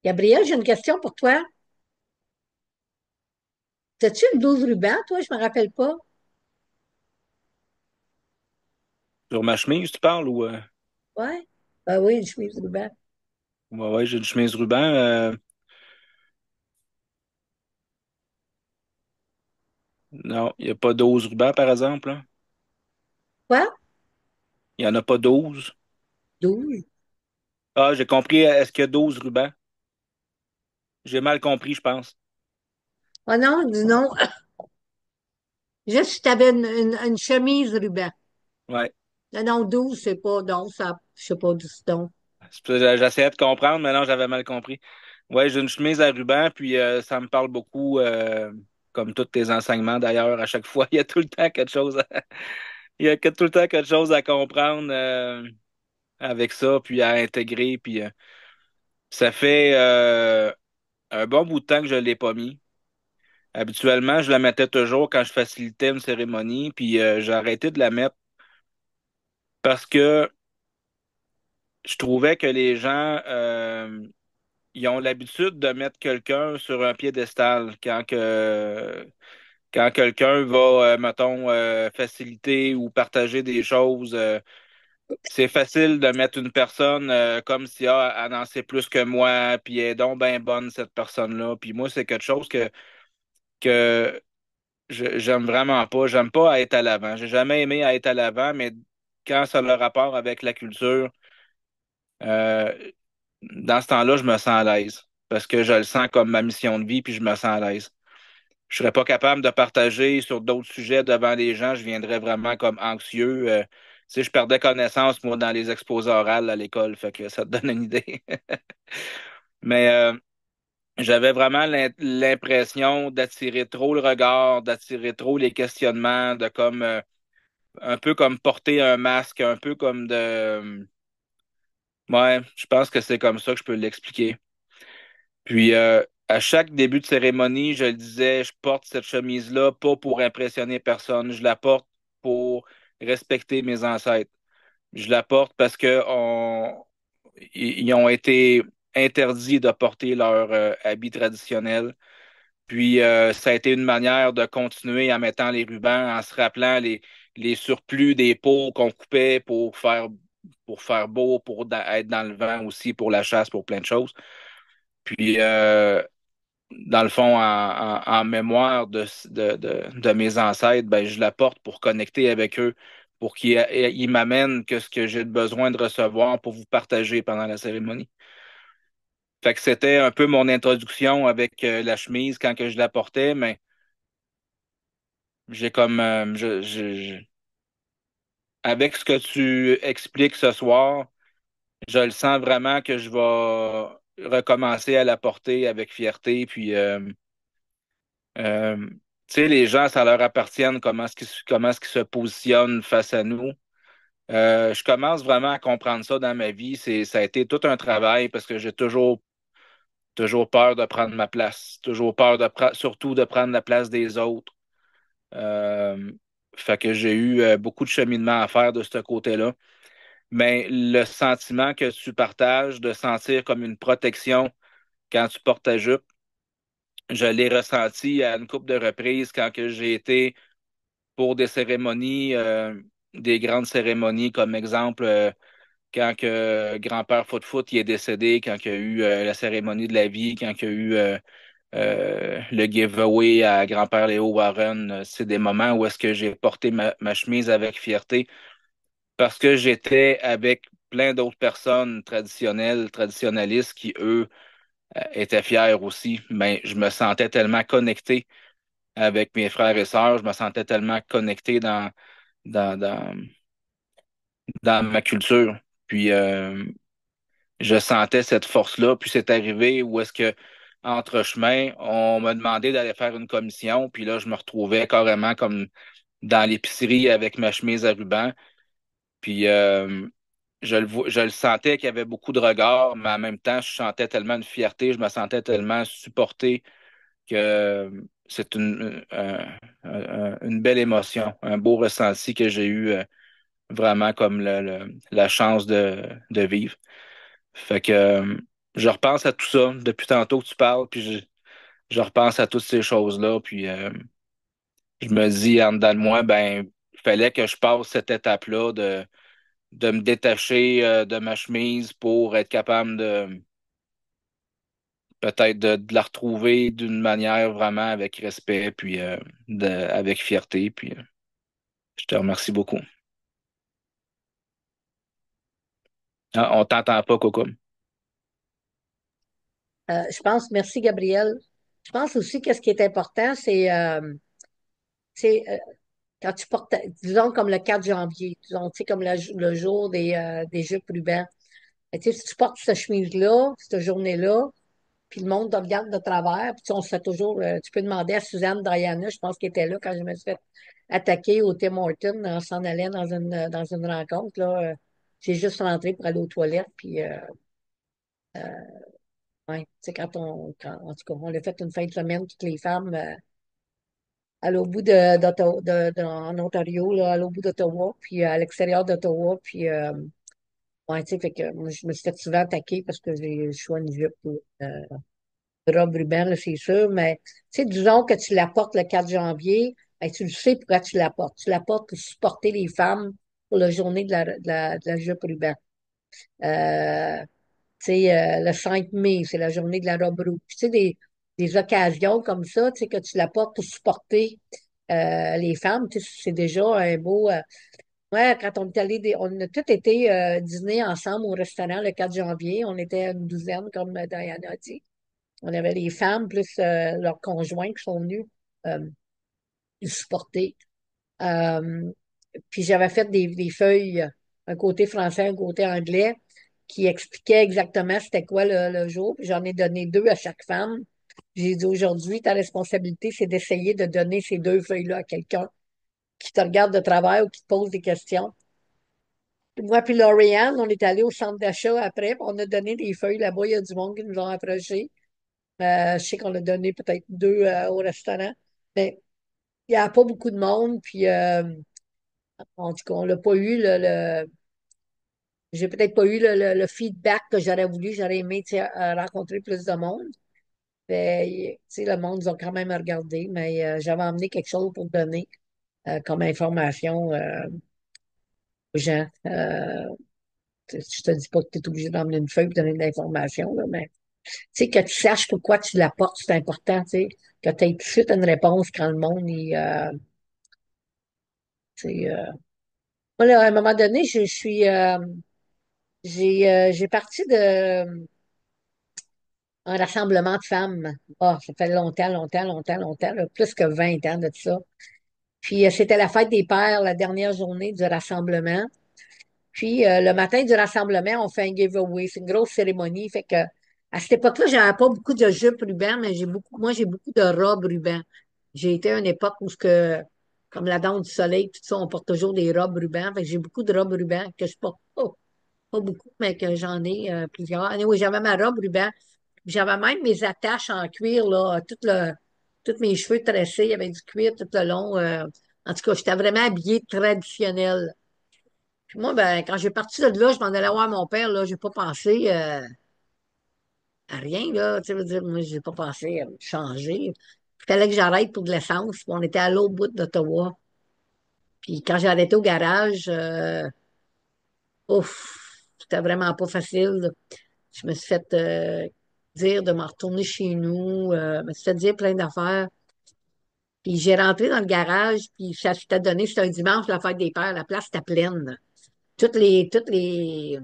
Gabriel, j'ai une question pour toi. T'as-tu une blouse ruban, toi? Je me rappelle pas. Sur ma chemise, tu parles ou Ouais? Ben oui, une chemise ruban. ouais, ouais, j'ai une chemise ruban. Non, il n'y a pas 12 rubans, par exemple, là. Quoi? Il n'y en a pas 12. 12. Ah, j'ai compris. Est-ce qu'il y a 12 rubans? J'ai mal compris, je pense. Ah non, dis non. Juste si t'avais une chemise ruban. Ouais. Non, non, 12, c'est pas, non, ça, je sais pas, du donc. J'essayais de comprendre, mais non, j'avais mal compris. Ouais, j'ai une chemise à ruban, puis ça me parle beaucoup, comme tous tes enseignements d'ailleurs, à chaque fois. Il y a tout le temps quelque chose il y a tout le temps quelque chose à comprendre avec ça, puis à intégrer, puis ça fait un bon bout de temps que je l'ai pas mis. Habituellement, je la mettais toujours quand je facilitais une cérémonie, puis j'ai arrêté de la mettre parce que je trouvais que les gens ils ont l'habitude de mettre quelqu'un sur un piédestal quand quelqu'un va, mettons, faciliter ou partager des choses. C'est facile de mettre une personne comme si elle en sait plus que moi, puis elle est donc bien bonne, cette personne-là. Puis moi, c'est quelque chose que j'aime vraiment pas. J'aime pas être à l'avant. J'ai jamais aimé être à l'avant, mais quand ça a le rapport avec la culture, euh, dans ce temps-là, je me sens à l'aise. Parce que je le sens comme ma mission de vie, puis je me sens à l'aise. Je serais pas capable de partager sur d'autres sujets devant les gens. Je viendrais vraiment comme anxieux. Tu sais, je perdais connaissance, moi, dans les exposés orales à l'école. Fait que ça te donne une idée. Mais j'avais vraiment l'impression d'attirer trop le regard, d'attirer trop les questionnements, de comme un peu comme porter un masque, un peu comme de. Ouais, je pense que c'est comme ça que je peux l'expliquer. Puis à chaque début de cérémonie, je le disais, je porte cette chemise-là pas pour impressionner personne, je la porte pour respecter mes ancêtres. Je la porte parce que ils ont été interdits de porter leur habit traditionnel. Puis ça a été une manière de continuer en mettant les rubans, en se rappelant les surplus des peaux qu'on coupait pour faire beau, pour être dans le vent aussi, pour la chasse, pour plein de choses. Puis dans le fond, en mémoire de mes ancêtres, ben, je la porte pour connecter avec eux, pour qu'ils m'amènent que ce que j'ai besoin de recevoir pour vous partager pendant la cérémonie. Fait que c'était un peu mon introduction avec la chemise quand que je la portais, mais j'ai comme avec ce que tu expliques ce soir, je le sens vraiment que je vais recommencer à la porter avec fierté, puis tu sais, les gens, ça leur appartient comment est-ce qu'ils se positionnent face à nous. Je commence vraiment à comprendre ça dans ma vie. Ça a été tout un travail parce que j'ai toujours peur de prendre ma place, toujours peur surtout de prendre la place des autres. Euh, Fait que j'ai eu beaucoup de cheminement à faire de ce côté-là. Mais le sentiment que tu partages de sentir comme une protection quand tu portes ta jupe, je l'ai ressenti à une couple de reprises quand que j'ai été pour des cérémonies, des grandes cérémonies, comme exemple quand que grand-père Foot il est décédé, quand il y a eu la cérémonie de la vie, quand il y a eu le giveaway à grand-père Léo Warren. C'est des moments où est-ce que j'ai porté ma chemise avec fierté parce que j'étais avec plein d'autres personnes traditionnelles, traditionnalistes qui, eux, étaient fiers aussi. Mais je me sentais tellement connecté avec mes frères et sœurs, je me sentais tellement connecté dans, dans, dans ma culture. Puis je sentais cette force-là. Puis c'est arrivé où est-ce que, entre chemin, on m'a demandé d'aller faire une commission. Puis là, je me retrouvais carrément comme dans l'épicerie avec ma chemise à ruban. Puis je le sentais qu'il y avait beaucoup de regards, mais en même temps, je sentais tellement une fierté, je me sentais tellement supporté que c'est une belle émotion, un beau ressenti que j'ai eu vraiment comme la chance de vivre. Fait que je repense à tout ça depuis tantôt que tu parles, puis je repense à toutes ces choses-là, puis je me dis en dedans de moi, ben, il fallait que je passe cette étape-là de me détacher de ma chemise pour être capable de peut-être de la retrouver d'une manière vraiment avec respect, puis avec fierté, puis je te remercie beaucoup. Ah, on t'entend pas, Coco. Je pense, merci Gabriel. Je pense aussi que ce qui est important, c'est quand tu portes, disons comme le 4 janvier, disons, tu sais, comme le jour des Jeux prudents. Tu sais, si tu portes cette chemise-là, cette journée-là, puis le monde te regarde de travers, puis tu sais, on se fait toujours, tu peux demander à Suzanne Diana, je pense qu'elle était là quand je me suis fait attaquer au Tim Hortons, on s'en allait dans une rencontre, là. J'ai juste rentré pour aller aux toilettes, puis ouais, tu sais, en tout cas, on l'a fait une fin de semaine, toutes les femmes, à l'au bout en Ontario, là, à l'au bout d'Ottawa, puis à l'extérieur d'Ottawa, puis ouais, tu sais, fait que moi, je me suis fait souvent attaquer parce que j'ai choisi une jupe, robe ruban, là, c'est sûr, mais tu sais, disons que tu la portes le 4 janvier, ben, tu le sais pourquoi tu la portes. Tu la portes pour supporter les femmes pour la journée de la jupe ruban. Euh, tu sais, le 5 mai, c'est la journée de la robe rouge. Tu sais, des occasions comme ça, tu sais, que tu la portes pour supporter les femmes, tu sais, c'est déjà un beau. Ouais, quand on est allé, on a tous été dîner ensemble au restaurant le 4 janvier. On était une douzaine, comme Diana a dit. On avait les femmes plus leurs conjoints qui sont venus euh, nous supporter. Euh, puis j'avais fait des feuilles, un côté français, un côté anglais, qui expliquaient exactement c'était quoi le jour. Puis j'en ai donné deux à chaque femme. J'ai dit aujourd'hui, ta responsabilité, c'est d'essayer de donner ces deux feuilles-là à quelqu'un qui te regarde de travers ou qui te pose des questions. Puis moi puis Lauriane, on est allé au centre d'achat après, puis on a donné des feuilles là-bas. Il y a du monde qui nous ont approchés. Je sais qu'on a donné peut-être deux au restaurant. Mais il n'y a pas beaucoup de monde. Puis en tout cas, on l'a pas eu j'ai peut-être pas eu le feedback que j'aurais voulu. J'aurais aimé tu sais, rencontrer plus de monde. Mais, tu sais, le monde nous a quand même regardé, mais j'avais emmené quelque chose pour donner comme information aux gens. Je te dis pas que tu es obligé d'emmener une feuille pour donner de l'information, là, mais tu sais, que tu saches pourquoi tu l'apportes, c'est important, tu sais, que tu aies tout de suite une réponse quand le monde tu sais, moi, là, à un moment donné, j'ai parti de un rassemblement de femmes. Ah, ça fait longtemps, longtemps, longtemps, longtemps, là, plus que 20 ans de ça. Puis c'était la fête des pères, la dernière journée du rassemblement. Puis le matin du rassemblement, on fait un giveaway. C'est une grosse cérémonie. Fait que à cette époque-là, j'avais pas beaucoup de jupes ruban, mais j'ai beaucoup de robes ruban. J'ai été à une époque où comme la danse du soleil, tout ça, on porte toujours des robes ruban. Fait que j'ai beaucoup de robes ruban que je porte pas beaucoup, mais que j'en ai plusieurs. Oui, j'avais ma robe ruban. J'avais même mes attaches en cuir, là, tous mes cheveux tressés avec du cuir tout le long, En tout cas, j'étais vraiment habillée traditionnelle. Puis moi, ben, quand j'ai parti de là, je m'en allais voir mon père, là, j'ai pas pensé à rien, là. Tu sais, je veux dire, moi, j'ai pas pensé à me changer. Il fallait que j'arrête pour de l'essence. Puis on était à l'autre bout d'Ottawa. Puis quand j'ai arrêté au garage, ouf, c'était vraiment pas facile. Je me suis fait dire de me retourner chez nous. Je me suis fait dire plein d'affaires. Puis j'ai rentré dans le garage, puis ça s'était donné, c'était un dimanche, la fête des pères. La place était pleine. Toutes les, toutes les,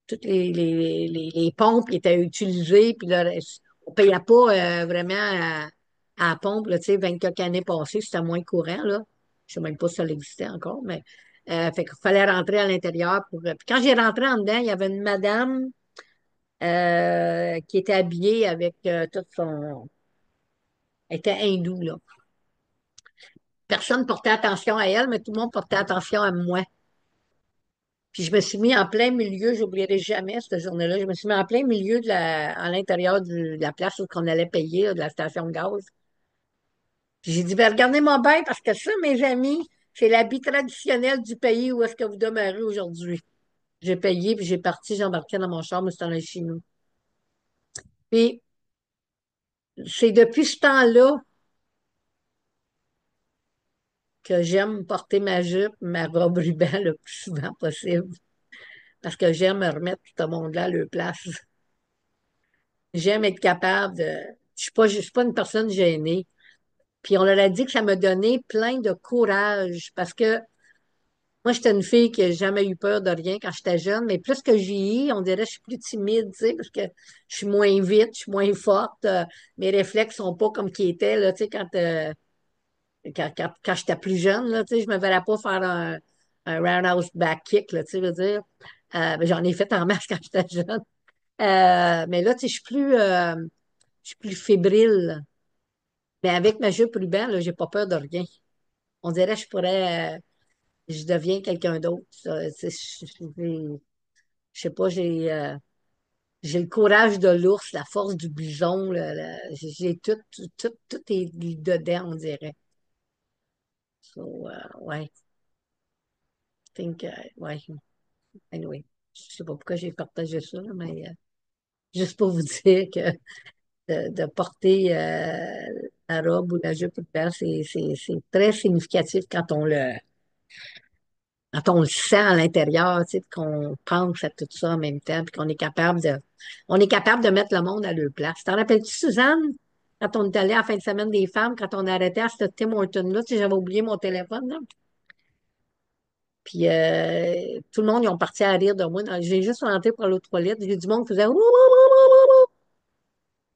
toutes les pompes étaient utilisées, puis là, on payait pas vraiment à la pompe, là, tu sais, 20 quelques années passées, c'était moins courant, là. Je sais même pas si ça existait encore, mais fait qu'il fallait rentrer à l'intérieur pour. Puis quand j'ai rentré en dedans, il y avait une madame qui était habillée avec tout son. Elle était hindoue, là. Personne portait attention à elle, mais tout le monde portait attention à moi. Puis je me suis mis en plein milieu, j'oublierai jamais cette journée-là, je me suis mis en plein milieu à l'intérieur de la place où on allait payer, là, de la station de gaz. Puis j'ai dit, ben regardez-moi bien, parce que ça, mes amis, c'est l'habit traditionnel du pays où est-ce que vous demeurez aujourd'hui. J'ai payé, puis j'ai parti, j'ai embarqué dans mon char, mais c'était allé chez nous. Puis c'est depuis ce temps-là que j'aime porter ma jupe, ma robe ruban le plus souvent possible, parce que j'aime me remettre tout ce monde-là à leur place. J'aime être capable de. Je suis pas une personne gênée. Puis on leur a dit que ça m'a donné plein de courage parce que moi, j'étais une fille qui n'a jamais eu peur de rien quand j'étais jeune, mais plus que j'y ai, on dirait que je suis plus timide, tu sais, parce que je suis moins vite, je suis moins forte, mes réflexes sont pas comme qu'ils étaient, là, tu sais, quand j'étais plus jeune, là, tu sais, je me verrais pas faire un roundhouse back kick, là, tu sais, je veux dire. Mais j'en ai fait en masse quand j'étais jeune. Mais là, tu sais, je suis plus fébrile. Mais avec ma jupe ruban, là, j'ai pas peur de rien. On dirait que je deviens quelqu'un d'autre. Tu sais, je sais pas, j'ai le courage de l'ours, la force du bison, j'ai tout est dedans, on dirait. So, ouais, I think, ouais, anyway. Je sais pas pourquoi j'ai partagé ça, là, mais juste pour vous dire que de porter la robe ou la jupe ruban, c'est très significatif quand on le sent à l'intérieur, tu sais, qu'on pense à tout ça en même temps, puis on est capable de mettre le monde à leur place. T'en rappelles-tu, Suzanne, quand on est allé à la fin de semaine des femmes, quand on a arrêté à ce Tim Horton-là, tu sais, j'avais oublié mon téléphone, là. Puis tout le monde, ils ont parti à rire de moi. J'ai juste rentré pour aller aux toilettes. J'ai du monde qui faisait ouh, ouh, ouh, ouh,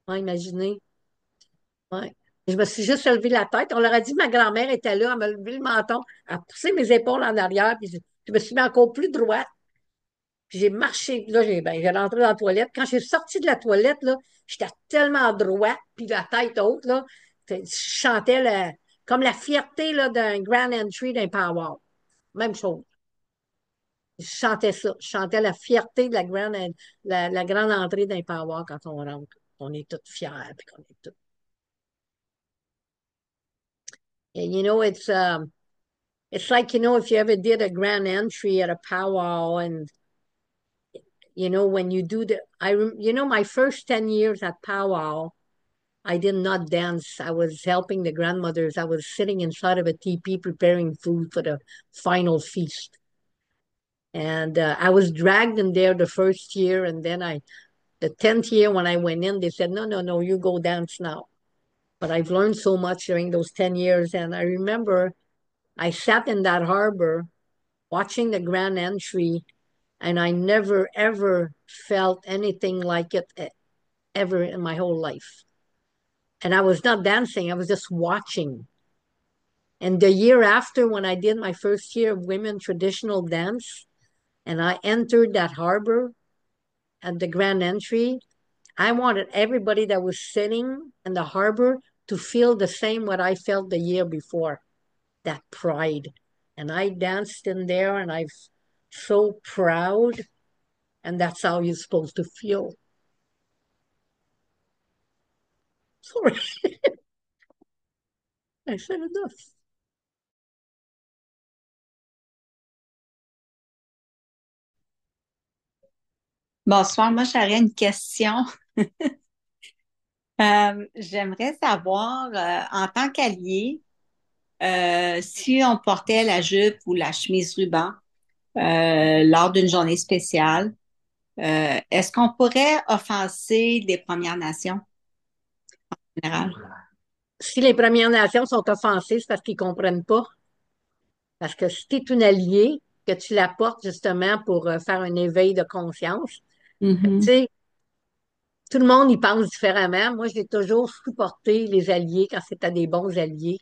ouh. Ouais, imaginez. Ouais. Je me suis juste levé la tête. On leur a dit que ma grand-mère était là, elle m'a levé le menton, elle a poussé mes épaules en arrière, puis je me suis mis encore plus droite. Puis j'ai marché, puis là, j'ai rentré dans la toilette. Quand j'ai sorti de la toilette, là, j'étais tellement droite, puis la tête haute, là, je chantais comme la fierté là, d'un grand entry d'un power. Même chose. Je chantais ça. Je chantais la fierté de la grande entrée d'un power quand on rentre. On est tous fiers, puis qu'on est tous. And it's like, if you ever did a grand entry at a powwow and when you do my first 10 years at powwow, I did not dance. I was helping the grandmothers. I was sitting inside of a teepee preparing food for the final feast. And I was dragged in there the first year. And then the 10th year when I went in, they said, no, no, no, you go dance now. But I've learned so much during those 10 years. And I remember I sat in that harbor watching the grand entry, and I never, ever felt anything like it ever in my whole life. And I was not dancing, I was just watching. And the year after, when I did my first year of women traditional dance, and I entered that harbor at the grand entry, I wanted everybody that was sitting in the harbor to feel the same what I felt the year before, that pride. And I danced in there and I'm so proud. And that's how you're supposed to feel. Sorry, I said enough. Bonsoir, moi j'aurais une question. J'aimerais savoir, en tant qu'allié, si on portait la jupe ou la chemise ruban lors d'une journée spéciale, est-ce qu'on pourrait offenser les Premières Nations en général? Si les Premières Nations sont offensées, c'est parce qu'ils comprennent pas. Parce que si tu es une alliée, que tu la portes justement pour faire un éveil de conscience, tu Mhm, sais, tout le monde y pense différemment. Moi, j'ai toujours supporté les alliés quand c'était des bons alliés.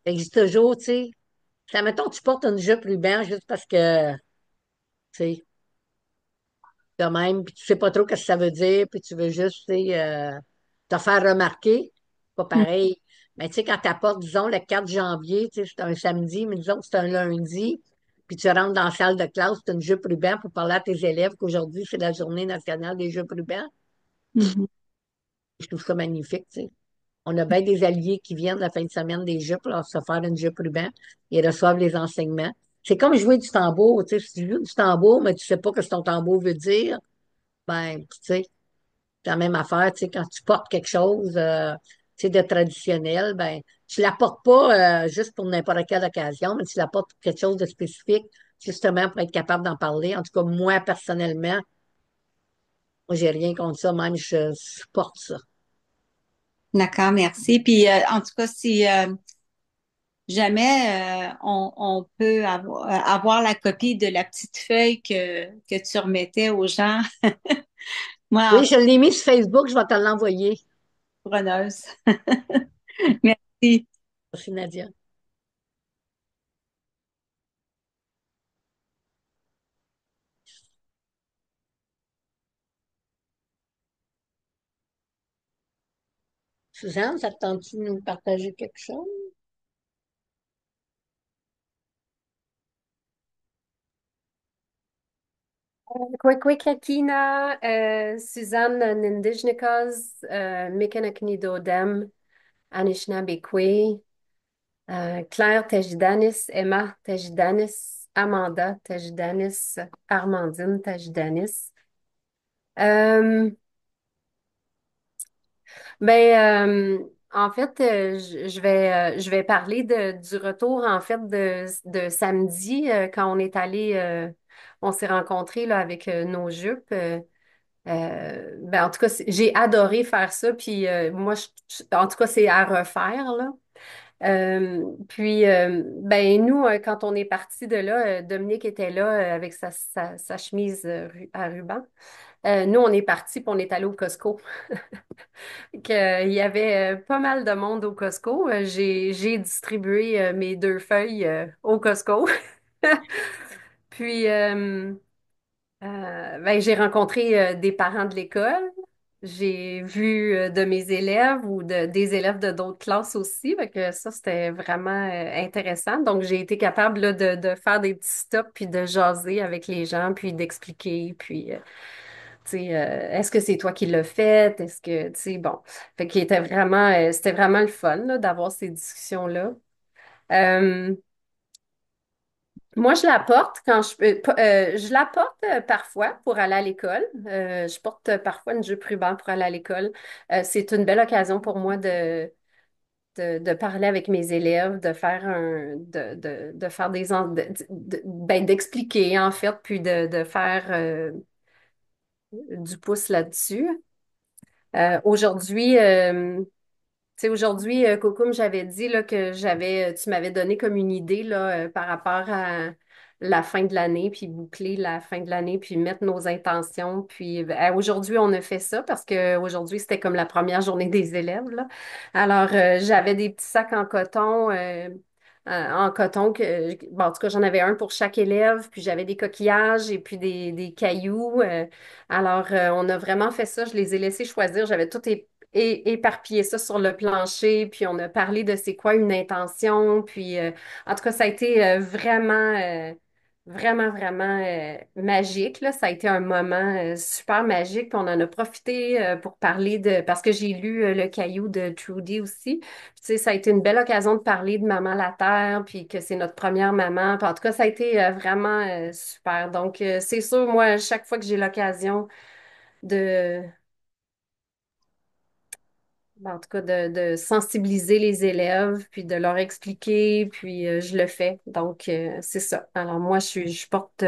Fait que j'ai toujours, tu sais, ça, mettons, tu portes une jupe ruban juste parce que, tu sais, de même, puis tu sais pas trop ce que ça veut dire, puis tu veux juste, tu sais, te faire remarquer. Pas pareil. Mais tu sais, quand tu apportes, disons, le 4 janvier, tu sais, c'est un samedi, mais disons que c'est un lundi, puis tu rentres dans la salle de classe, tu as une jupe ruban pour parler à tes élèves qu'aujourd'hui, c'est la journée nationale des jupes rubans. mhm. Je trouve ça magnifique, tu sais. On a bien des alliés qui viennent la fin de semaine des jupes, là, se faire une jupe ruban. Ils reçoivent les enseignements. C'est comme jouer du tambour, tu sais. Si tu joues du tambour, mais tu sais pas ce que ton tambour veut dire, ben, tu sais, c'est la même affaire, tu sais, quand tu portes quelque chose, tu sais, de traditionnel, ben, tu la portes pas juste pour n'importe quelle occasion, mais tu la portes pour quelque chose de spécifique, justement pour être capable d'en parler. En tout cas, moi, personnellement, moi, j'ai rien contre ça, même je supporte ça. D'accord, merci. Puis, en tout cas, si jamais on peut avoir la copie de la petite feuille que tu remettais aux gens, moi, en Oui, tant je l'ai mis sur Facebook, je vais te l'envoyer. que preneuse. Merci. Merci, Nadia. Suzanne, ça te tente-tu de nous partager quelque chose? Kwekweketina, Suzanne Nindijnikas, Mikanaknidodem, Anishinaabekwe, Claire Tajidanis, Emma Tajidanis, Amanda Tajidanis, Armandine Tajidanis. Euh, en fait, je vais parler du retour, en fait, de samedi, quand on est allé, on s'est rencontrés là, avec nos jupes. En tout cas, j'ai adoré faire ça. Puis moi, en tout cas, c'est à refaire, là. Nous, quand on est parti de là, Dominique était là avec sa chemise à ruban. Nous, on est parti puis on est allé au Costco. Il y avait pas mal de monde au Costco. J'ai distribué mes deux feuilles au Costco. Puis, j'ai rencontré des parents de l'école. J'ai vu de mes élèves ou des élèves de d'autres classes aussi. Fait que ça, c'était vraiment intéressant. Donc, j'ai été capable là, de faire des petits stops puis de jaser avec les gens puis d'expliquer. Puis, tu sais, est-ce que c'est toi qui l'as fait? Est-ce que, tu sais, bon. Fait qu'il était vraiment, c'était vraiment le fun là, d'avoir ces discussions-là. Euh, Moi, je la porte quand je la porte parfois pour aller à l'école. Je porte parfois une jupe ruban pour aller à l'école. C'est une belle occasion pour moi de parler avec mes élèves, de faire d'expliquer en fait, puis de faire du pouce là-dessus. Aujourd'hui, tu sais, aujourd'hui, Cocoum, j'avais dit là, tu m'avais donné comme une idée là, par rapport à la fin de l'année, puis boucler la fin de l'année, puis mettre nos intentions. Puis aujourd'hui, on a fait ça parce que aujourd'hui, c'était comme la première journée des élèves, là. Alors, j'avais des petits sacs en coton bon, en tout cas, j'en avais un pour chaque élève, puis j'avais des coquillages et puis des cailloux. Alors, on a vraiment fait ça. Je les ai laissés choisir. J'avais tout éparpillé ça sur le plancher, puis on a parlé de c'est quoi une intention, puis en tout cas, ça a été vraiment magique, là. Ça a été un moment super magique, puis on en a profité pour parler parce que j'ai lu Le Caillou de Trudy aussi. Puis, tu sais, ça a été une belle occasion de parler de Maman la Terre, puis que c'est notre première maman. Puis, en tout cas, ça a été vraiment super. Donc, c'est sûr, moi, chaque fois que j'ai l'occasion, de, en tout cas, de sensibiliser les élèves, puis de leur expliquer, puis je le fais. Donc, c'est ça. Alors, moi, je porte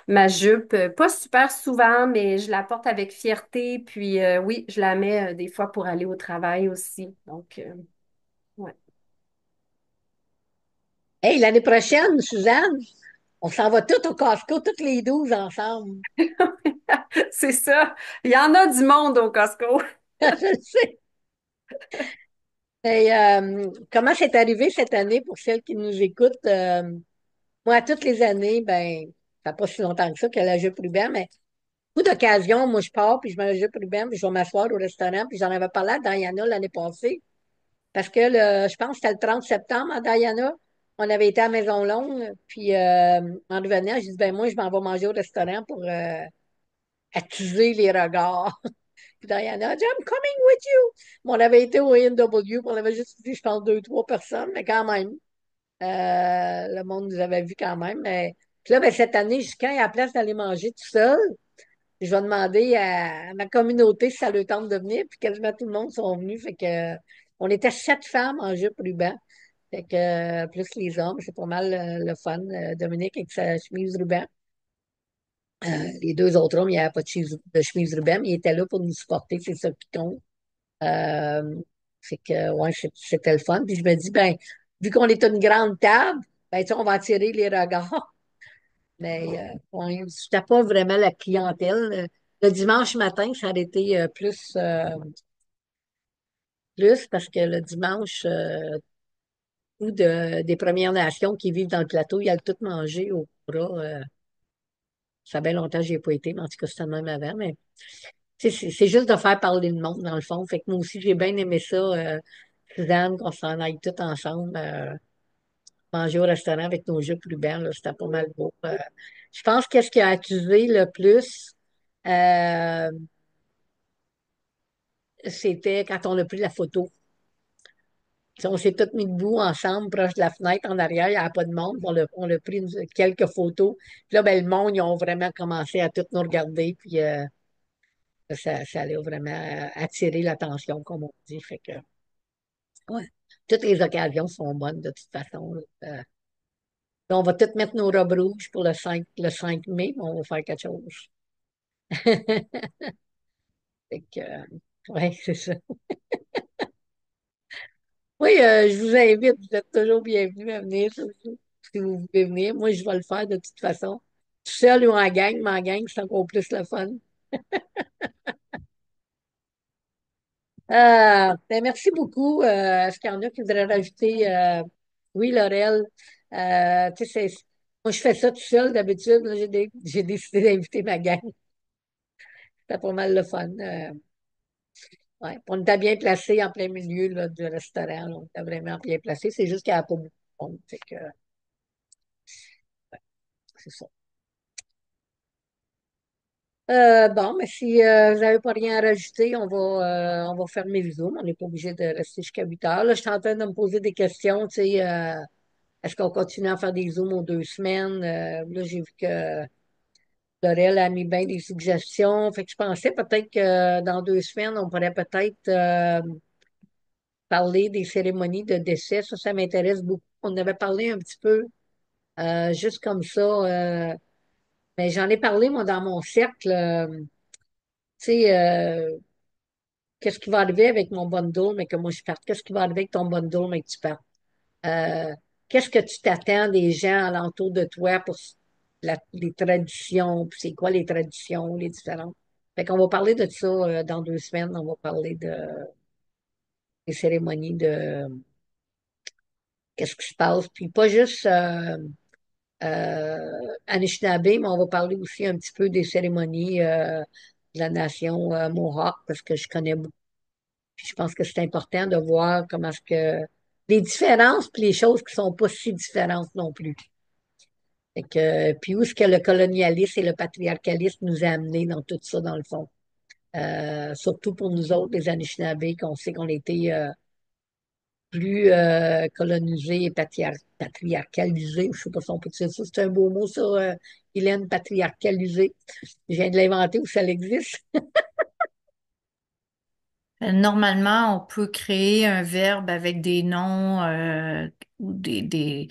ma jupe, pas super souvent, mais je la porte avec fierté, puis oui, je la mets des fois pour aller au travail aussi. Donc, ouais. Hey, l'année prochaine, Suzanne, on s'en va toutes au Costco, toutes les 12 ensemble. C'est ça. Il y en a du monde au Costco. Je le sais. Et, comment c'est arrivé cette année pour celles qui nous écoutent? Moi, toutes les années, ben, ça fait pas si longtemps que ça que la jupe ruban, mais beaucoup d'occasions, moi, je pars, puis je mets la jupe ruban, puis je vais m'asseoir au restaurant, puis j'en avais parlé à Diana l'année passée, parce que je pense que c'était le 30 septembre à Diana. On avait été à Maison Longue, puis en revenant, j'ai dit, ben moi, je m'en vais manger au restaurant pour attiser les regards. Puis Diana a dit, I'm coming with you. Bon, on avait été au A&W, puis on avait juste dit, je pense, deux, trois personnes, mais quand même. Le monde nous avait vus quand même. Mais puis là, ben, cette année, quand il y a la place d'aller manger tout seul, je vais demander à ma communauté si ça leur tente de venir. Puis quasiment tout le monde sont venus. Fait que on était 7 femmes en jupe ruban. Fait que plus les hommes, c'est pas mal le fun. Dominique avec sa chemise ruban. Les deux autres hommes, il n'y avait pas de chemise ruban, mais ils étaient là pour nous supporter, c'est ça qui compte. Euh, Fait que, ouais, c'était le fun. Puis je me dis, ben, vu qu'on est une grande table, ben, tu sais, on va attirer les regards. Mais, ouais, c'était pas vraiment la clientèle. Le dimanche matin, ça aurait été plus parce que le dimanche, des Premières Nations qui vivent dans le plateau, ils allaient tout manger au bras. Ça fait bien longtemps que j'y ai pas été, mais en tout cas, c'était le même avant. Mais tu sais, c'est juste de faire parler le monde, dans le fond. Fait que moi aussi, j'ai bien aimé ça, Suzanne, qu'on s'en aille tous ensemble. Manger au restaurant avec nos jeux plus belles, là, c'était pas mal beau. Je pense qu'est-ce qui a attisé le plus, euh, c'était quand on a pris la photo. Tu sais, on s'est tous mis debout ensemble, proche de la fenêtre, en arrière, il n'y avait pas de monde. On a pris quelques photos. Puis là, ben, le monde, ils ont vraiment commencé à tous nous regarder. Puis ça allait vraiment attirer l'attention, comme on dit. Fait que, ouais, toutes les occasions sont bonnes de toute façon, là. On va toutes mettre nos robes rouges pour le cinq mai, mais on va faire quelque chose. Fait que, ouais, c'est ça. Oui, je vous invite, vous êtes toujours bienvenus à venir, si vous voulez venir. Moi, je vais le faire de toute façon. Tout seul ou en gang, mais en gang, c'est encore plus le fun. Ben, merci beaucoup. Est-ce qu'il y en a qui voudraient rajouter? Oui, Laurel. Tu sais, moi, je fais ça tout seul d'habitude. Là, j'ai décidé d'inviter ma gang. C'était pas mal le fun. Ouais. On était bien placé en plein milieu là, du restaurant, là. On était vraiment bien placé. C'est juste qu'il n'y a pas beaucoup de monde. Fait que, c'est ça. Bon, mais si vous n'avez pas rien à rajouter, on va fermer le Zoom. On n'est pas obligé de rester jusqu'à 8 heures. Là, je suis en train de me poser des questions. Tu sais, est-ce qu'on continue à faire des Zooms aux 2 semaines? Là, j'ai vu que Laurel a mis bien des suggestions. Fait que je pensais peut-être que dans 2 semaines, on pourrait peut-être parler des cérémonies de décès. Ça m'intéresse beaucoup. On avait parlé un petit peu, juste comme ça. Mais j'en ai parlé, moi, dans mon cercle. Tu sais, qu'est-ce qui va arriver avec mon bundle, mais que moi je parte? Qu'est-ce qui va arriver avec ton bundle, mais que tu partes? Euh, Qu'est-ce que tu t'attends des gens alentour de toi pour les traditions? Puis c'est quoi les traditions, les différentes? Fait qu'on va parler de ça dans 2 semaines. On va parler des cérémonies de qu'est-ce qui se passe. Puis pas juste Anishinaabe, mais on va parler aussi un petit peu des cérémonies de la nation Mohawk, parce que je connais beaucoup. Puis je pense que c'est important de voir comment est-ce que les différences puis les choses qui sont pas si différentes non plus. Fait que, puis où est-ce que le colonialisme et le patriarcalisme nous a amenés dans tout ça, dans le fond. Surtout pour nous autres, les Anishinaabe, qu'on sait qu'on a été plus colonisé et patriarcalisé. Je sais pas si on peut dire ça. C'est un beau mot, ça, Hélène, patriarcalisé. Je viens de l'inventer ou ça existe. Normalement, on peut créer un verbe avec des noms ou des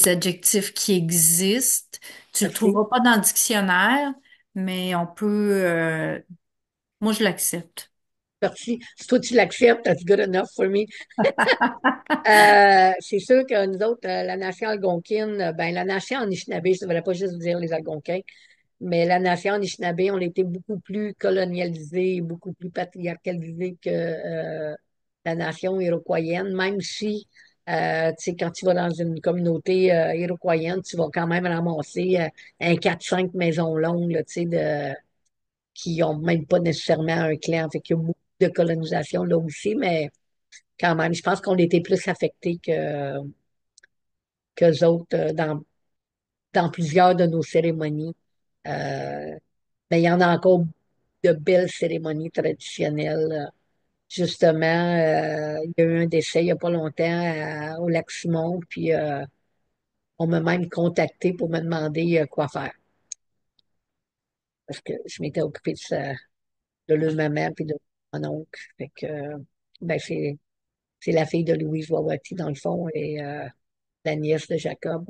adjectifs qui existent. Tu le Merci. trouveras pas dans le dictionnaire, mais on peut. Moi, je l'accepte. Merci. Si toi, tu l'acceptes, that's good enough for me. C'est sûr que nous autres, la nation algonquine, ben, la nation Anishinaabe, je ne devrais pas juste dire les Algonquins, mais la nation Anishinaabe, on a été beaucoup plus colonialisée, beaucoup plus patriarcalisée que la nation iroquoienne, même si, tu sais, quand tu vas dans une communauté iroquoienne, tu vas quand même ramasser un 4-5 maisons longues, là, tu sais, qui ont même pas nécessairement un clan. Fait qu'il y a beaucoup de colonisation là aussi, mais quand même, je pense qu'on était plus affectés qu'eux autres dans plusieurs de nos cérémonies. Mais il y en a encore de belles cérémonies traditionnelles. Justement, il y a eu un décès il n'y a pas longtemps au Lac-Simon, puis on m'a même contacté pour me demander quoi faire. Parce que je m'étais occupée de leur maman puis de mon oncle. Fait que, ben, c'est la fille de Louise Wawati, dans le fond, et la nièce de Jacob,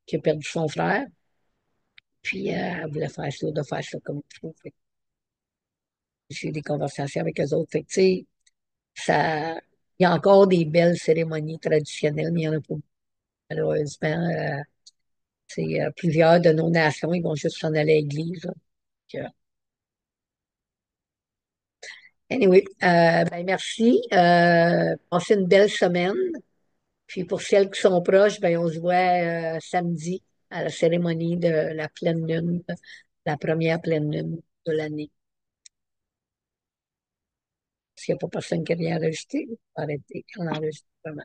qui a perdu son frère. Puis elle voulait faire ça comme il faut. Fait que j'ai eu des conversations avec eux autres. Fait que, tu sais, ça, il y a encore des belles cérémonies traditionnelles, mais il y en a pas beaucoup, malheureusement. Plusieurs de nos nations, ils vont juste s'en aller à l'église, là. Donc, anyway, ben merci. Passez une belle semaine. Puis pour celles qui sont proches, ben on se voit samedi à la cérémonie de la pleine lune, la première pleine lune de l'année. S'il n'y a pas personne qui a rien enregistré, arrêtez l'enregistrement.